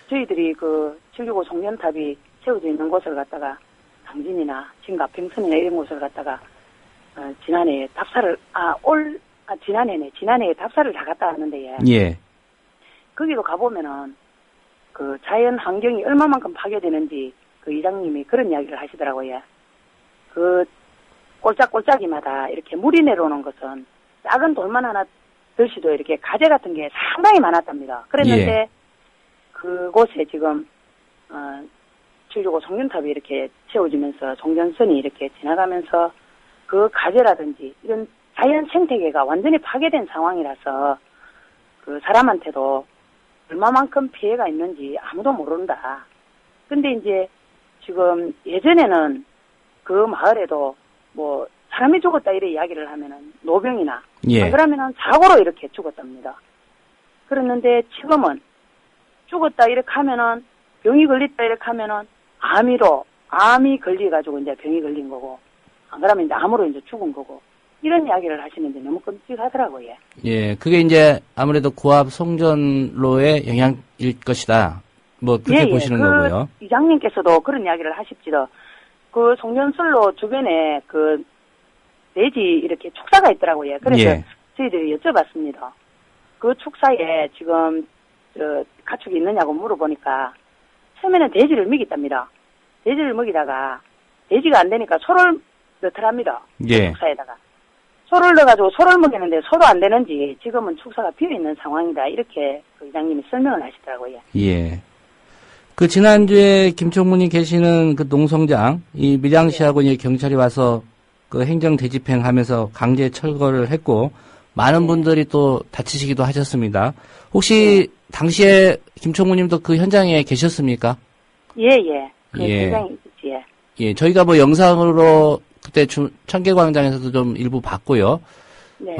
저희들이 그 765 송전탑이 세워져 있는 곳을 갖다가 당진이나 진갑, 평천이나 이런 곳을 갖다가 지난해에 답사를 지난해에 답사를 다 갔다 왔는데 예. 거기도 가보면은 그 자연 환경이 얼마만큼 파괴되는지 그 이장님이 그런 이야기를 하시더라고요. 그 꼴짝꼴짝이마다 이렇게 물이 내려오는 것은 작은 돌만 하나 들시도 이렇게 가재 같은 게 상당히 많았답니다. 그랬는데 예. 그곳에 지금 765 송전탑이 이렇게 세워지면서 송전선이 이렇게 지나가면서 그 가재라든지 이런 자연 생태계가 완전히 파괴된 상황이라서 그 사람한테도 얼마만큼 피해가 있는지 아무도 모른다. 근데 이제 지금 예전에는 그 마을에도 뭐 사람이 죽었다 이래 이야기를 하면은 노병이나 예. 그러면은 사고로 이렇게 죽었답니다. 그랬는데 지금은 죽었다 이렇게 하면은 병이 걸렸다 이렇게 하면은 암이 걸려가지고 이제 병이 걸린 거고 안 그러면 이제 암으로 이제 죽은 거고 이런 이야기를 하시는데 너무 끔찍하더라고요. 예, 그게 이제 아무래도 고압 송전로의 영향일 것이다. 뭐 그렇게 보시는 거고요. 이장님께서도 그런 이야기를 하십지도 그 송전선로 주변에 그 내지 이렇게 축사가 있더라고요. 그래서 예. 저희들이 여쭤봤습니다. 그 축사에 지금 가축이 있느냐고 물어보니까 처음에는 돼지를 먹였답니다. 돼지를 먹이다가 돼지가 안 되니까 소를 넣더랍니다. 예. 축사에다가. 소를 넣어가지고 소를 먹이는데 소도 안 되는지 지금은 축사가 비어있는 상황이다. 이렇게 그 이장님이 설명을 하시더라고요. 예. 그 지난주에 김총무님 계시는 그 농성장, 이 밀양시하고 이제 경찰이 와서 그 행정 대집행하면서 강제 철거를 했고 많은 분들이 또 다치시기도 하셨습니다. 혹시 당시에 김총무님도 그 현장에 계셨습니까? 예. 그 예. 현장에 있었지. 예. 예, 저희가 뭐 영상으로 그때 청계광장에서도 좀 일부 봤고요. 네.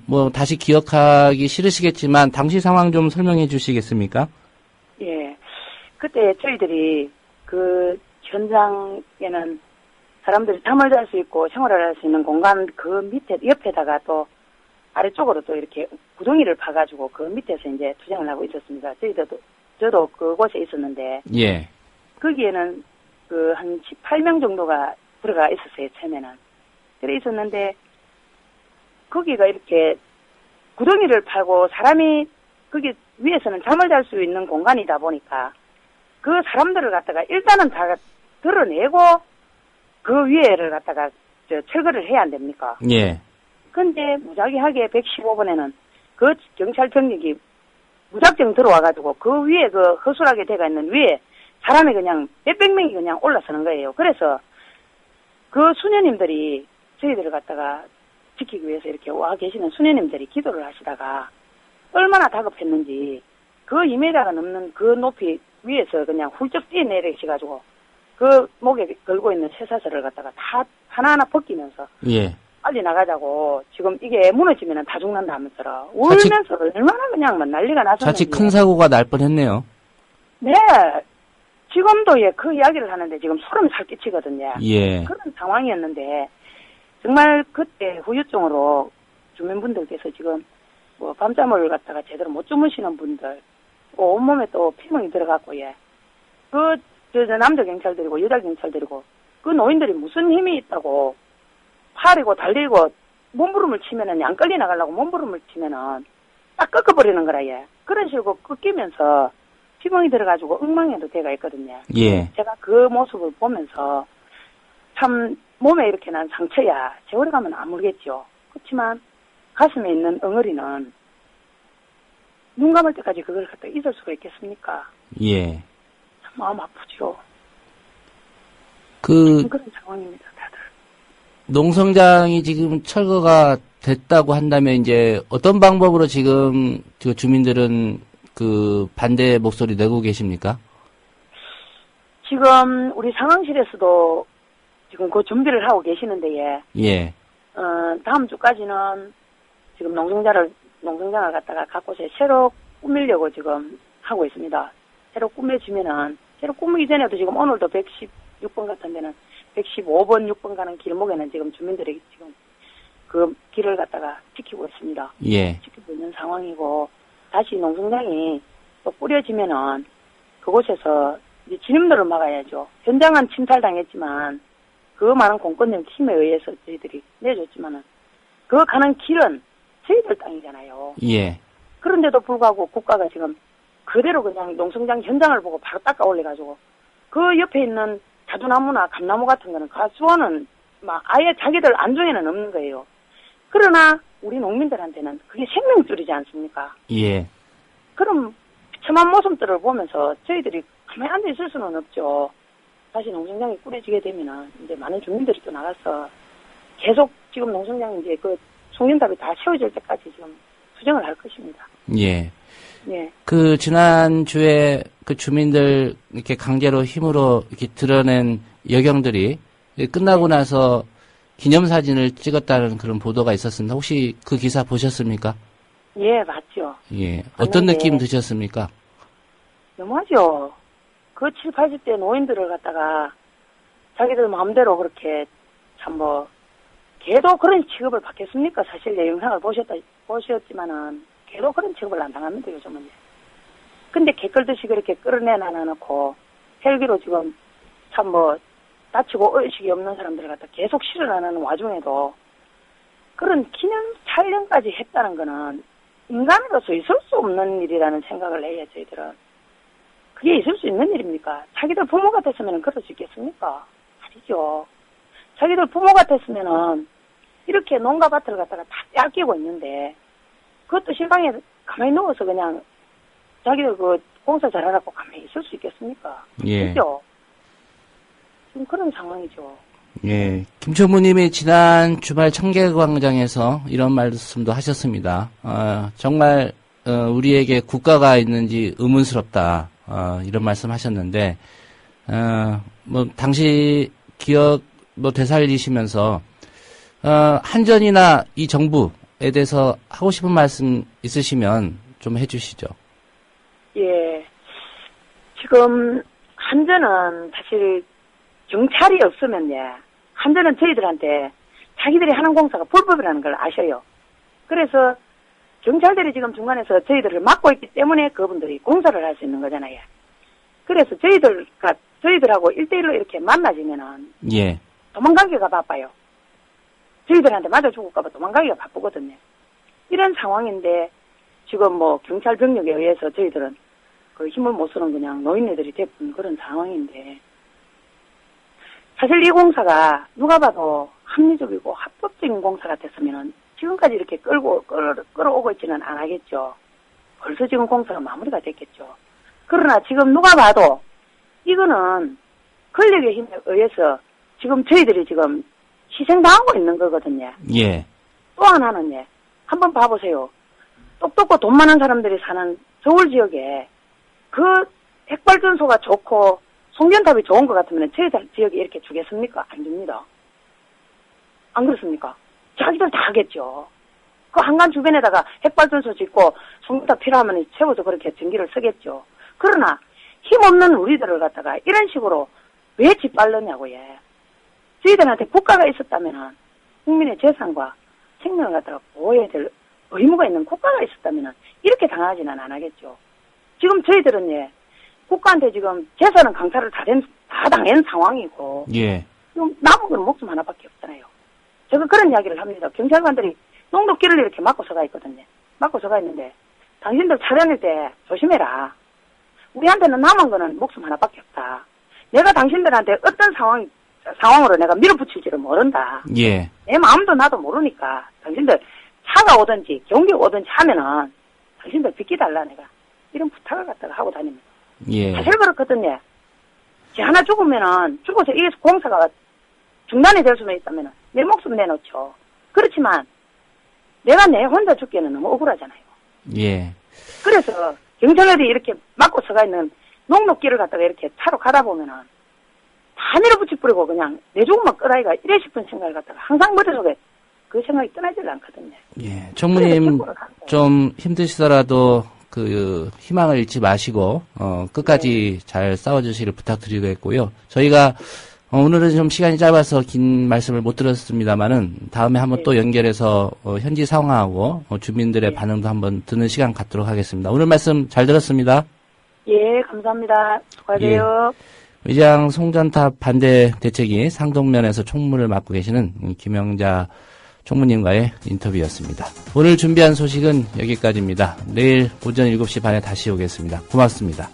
뭐 다시 기억하기 싫으시겠지만 당시 상황 좀 설명해 주시겠습니까? 예. 그때 저희들이 그 현장에는 사람들이 잠을 잘 수 있고 생활을 할 수 있는 공간 그 밑에 옆에다가 또 아래쪽으로 또 이렇게 구덩이를 파가지고 그 밑에서 이제 투쟁을 하고 있었습니다. 저도 그곳에 있었는데 예. 거기에는 그 한 18명 정도가 들어가 있었어요, 처음에는. 그래 있었는데 거기가 이렇게 구덩이를 파고 사람이 거기 위에서는 잠을 잘 수 있는 공간이다 보니까 그 사람들을 갖다가 일단은 다 드러내고 그 위에를 갖다가 철거를 해야 안 됩니까? 예. 근데 무작위하게 115번에는 그 경찰 병력이 무작정 들어와가지고 그 위에 그 허술하게 돼가 있는 위에 사람이 그냥 몇백 명이 그냥 올라서는 거예요. 그래서 그 수녀님들이 저희들을 갖다가 지키기 위해서 이렇게 와 계시는 수녀님들이 기도를 하시다가 얼마나 다급했는지 그 2m가 넘는 그 높이 위에서 그냥 훌쩍 뛰어내리셔가지고 그 목에 걸고 있는 쇠사슬을 갖다가 다 하나하나 벗기면서 예. 빨리 나가자고 지금 이게 무너지면 다 죽는다 하면서 울면서 얼마나 그냥 막 난리가 났었는지. 자칫 큰 사고가 날 뻔했네요. 네. 지금도 예, 그 이야기를 하는데 지금 소름 살끼치거든요. 예. 그런 상황이었는데 정말 그때 후유증으로 주민분들께서 지금 뭐 밤잠을 갖다가 제대로 못 주무시는 분들, 온몸에 또 피멍이 들어갔고 예. 저 남자 경찰들이고 여자 경찰들이고 그 노인들이 무슨 힘이 있다고 팔이고 달리고 몸부림을 치면은 양끌리 나가려고 몸부림을 치면은 딱 꺾어버리는 거라 예. 그런 식으로 꺾이면서 피멍이 들어가지고 엉망에도 돼가 있거든요. 예. 제가 그 모습을 보면서 참 몸에 이렇게 난 상처야 세월이 가면 안 모르겠죠. 그렇지만 가슴에 있는 엉어리는 눈 감을 때까지 그걸 갖다 잊을 수가 있겠습니까? 예. 참 마음 아프죠. 그런 상황입니다, 다들. 농성장이 지금 철거가 됐다고 한다면 이제 어떤 방법으로 지금 그 주민들은 그 반대 목소리 내고 계십니까? 지금 우리 상황실에서도 지금 그 준비를 하고 계시는데 예. 다음 주까지는 지금 농성장을 갖다가 갖고서 새로 꾸미려고 지금 하고 있습니다. 새로 꾸며지면은 새로 꾸미기 전에도 지금 오늘도 116번 같은 데는 115번, 6번 가는 길목에는 지금 주민들이 지금 그 길을 갖다가 지키고 있습니다. 예. 지키고 있는 상황이고 다시 농성장이 또 꾸려지면은 그곳에서 이제 진입로를 막아야죠. 현장은 침탈당했지만 그 많은 공권력 힘에 의해서 저희들이 내줬지만은 그 가는 길은 저희들 땅이잖아요. 예. 그런데도 불구하고 국가가 지금 그대로 그냥 농성장 현장을 보고 바로 닦아 올려가지고 그 옆에 있는 자두나무나 감나무 같은 거는 가수원은 막 아예 자기들 안중에는 없는 거예요. 그러나 우리 농민들한테는 그게 생명줄이지 않습니까? 예. 그럼 비참한 모습들을 보면서 저희들이 가만히 앉아 있을 수는 없죠. 다시 농성장이 꾸려지게 되면은 이제 많은 주민들이 또 나가서 계속 지금 농성장이 이제 그 송전탑이 다 세워질 때까지 지금 수정을 할 것입니다. 예. 예. 그 지난주에 그 주민들 이렇게 강제로 힘으로 이렇게 드러낸 여경들이 끝나고 나서 기념사진을 찍었다는 그런 보도가 있었습니다. 혹시 그 기사 보셨습니까? 예, 맞죠. 예. 어떤 느낌 드셨습니까? 너무하죠. 그 7, 80대 노인들을 갖다가 자기들 마음대로 그렇게 참 뭐 걔도 그런 취급을 받겠습니까? 사실 내 영상을 보셨지만은 걔도 그런 취급을 안 당합니다, 요즘은. 근데 개끌듯이 그렇게 끌어내놔 놓고 헬기로 지금 참 뭐 다치고 의식이 없는 사람들을 갖다 계속 실어나는 와중에도 그런 기념 촬영까지 했다는 거는 인간으로서 있을 수 없는 일이라는 생각을 해야 저희들은. 그게 있을 수 있는 일입니까? 자기들 부모 같았으면 그럴 수 있겠습니까? 아니죠. 자기들 부모 같았으면은 이렇게 농가 밭을 갖다가 다 뺏기고 있는데 그것도 신방에 가만히 누워서 그냥 자기들 그 공사 잘하라고 가만히 있을 수 있겠습니까? 예. 그죠? 지금 그런 상황이죠. 예. 김천무님이 지난 주말 청계광장에서 이런 말씀도 하셨습니다. 정말 우리에게 국가가 있는지 의문스럽다. 이런 말씀 하셨는데, 뭐, 당시 기억, 되살리시면서, 한전이나 이 정부에 대해서 하고 싶은 말씀 있으시면 좀 해주시죠. 예. 지금, 한전은 사실, 경찰이 없으면, 한전은 저희들한테 자기들이 하는 공사가 불법이라는 걸 아셔요. 그래서, 경찰들이 지금 중간에서 저희들을 막고 있기 때문에 그분들이 공사를 할 수 있는 거잖아요. 그래서 저희들하고 1대1로 이렇게 만나지면은, 예. 도망가기가 바빠요. 저희들한테 맞아 죽을까봐 도망가기가 바쁘거든요. 이런 상황인데, 지금 뭐, 경찰 병력에 의해서 저희들은 그 힘을 못 쓰는 그냥 노인네들이 대부분 그런 상황인데, 사실 이 공사가 누가 봐도 합리적이고 합법적인 공사 같았으면은 지금까지 이렇게 끌어오고 있지는 않았겠죠. 벌써 지금 공사가 마무리가 됐겠죠. 그러나 지금 누가 봐도 이거는 권력의 힘에 의해서 지금 저희들이 지금 희생당하고 있는 거거든요. 예. 또 하나는 예, 한번 봐보세요. 똑똑고 돈 많은 사람들이 사는 서울 지역에 그 핵발전소가 좋고 송전탑이 좋은 것 같으면 저희 지역에 이렇게 주겠습니까? 안 줍니다. 안 그렇습니까? 자기들 다 하겠죠. 그 한강 주변에다가 핵발전소 짓고 송전탑 필요하면 채워서 그렇게 전기를 쓰겠죠. 그러나 힘없는 우리들을 갖다가 이런 식으로 왜 짓밟느냐고 예. 저희들한테 국가가 있었다면 국민의 재산과 생명을 갖다가 보호해야 될 의무가 있는 국가가 있었다면 이렇게 당하지는 안 하겠죠. 지금 저희들은 예, 국가한테 지금 재산은 강탈을 다 당한 상황이고, 예. 지금 남은 건 목숨 하나밖에 없잖아요. 제가 그런 이야기를 합니다. 경찰관들이 농도길을 이렇게 막고 서가 있거든요. 막고 서가 있는데, 당신들 차 다닐 때 조심해라. 우리한테는 남은 거는 목숨 하나밖에 없다. 내가 당신들한테 어떤 상황으로 내가 밀어붙일지를 모른다. 예. 내 마음도 나도 모르니까 당신들 차가 오든지 경비가 오든지 하면은 당신들 비키달라 내가 이런 부탁을 갖다가 하고 다닙니다. 예. 사실 그렇거든요. 제 하나 죽으면은 죽어서 이 공사가 중단이 될 수만 있다면은 내 목숨 내놓죠. 그렇지만 내가 내 혼자 죽기에는 너무 억울하잖아요. 예. 그래서 경찰들이 이렇게 막고 서가 있는 농로길을 갖다가 이렇게 차로 가다 보면은 다 밀어붙이뿌리고 그냥 내 죽음만 끄라이가 이래 싶은 생각을 갖다가 항상 머릿속에 그 생각이 떠나질 않거든요. 예. 총무님 좀 힘드시더라도 그 희망을 잃지 마시고 끝까지 네. 잘 싸워주시기를 부탁드리겠고요. 저희가 오늘은 좀 시간이 짧아서 긴 말씀을 못 들었습니다만은 다음에 한번 네. 또 연결해서 현지 상황하고 주민들의 네. 반응도 한번 듣는 시간 갖도록 하겠습니다. 오늘 말씀 잘 들었습니다. 예, 감사합니다. 수고하세요. 예. 의장 송전탑 반대 대책위 상동면에서 총무를 맡고 계시는 김영자 총무님과의 인터뷰였습니다. 오늘 준비한 소식은 여기까지입니다. 내일 오전 7시 반에 다시 오겠습니다. 고맙습니다.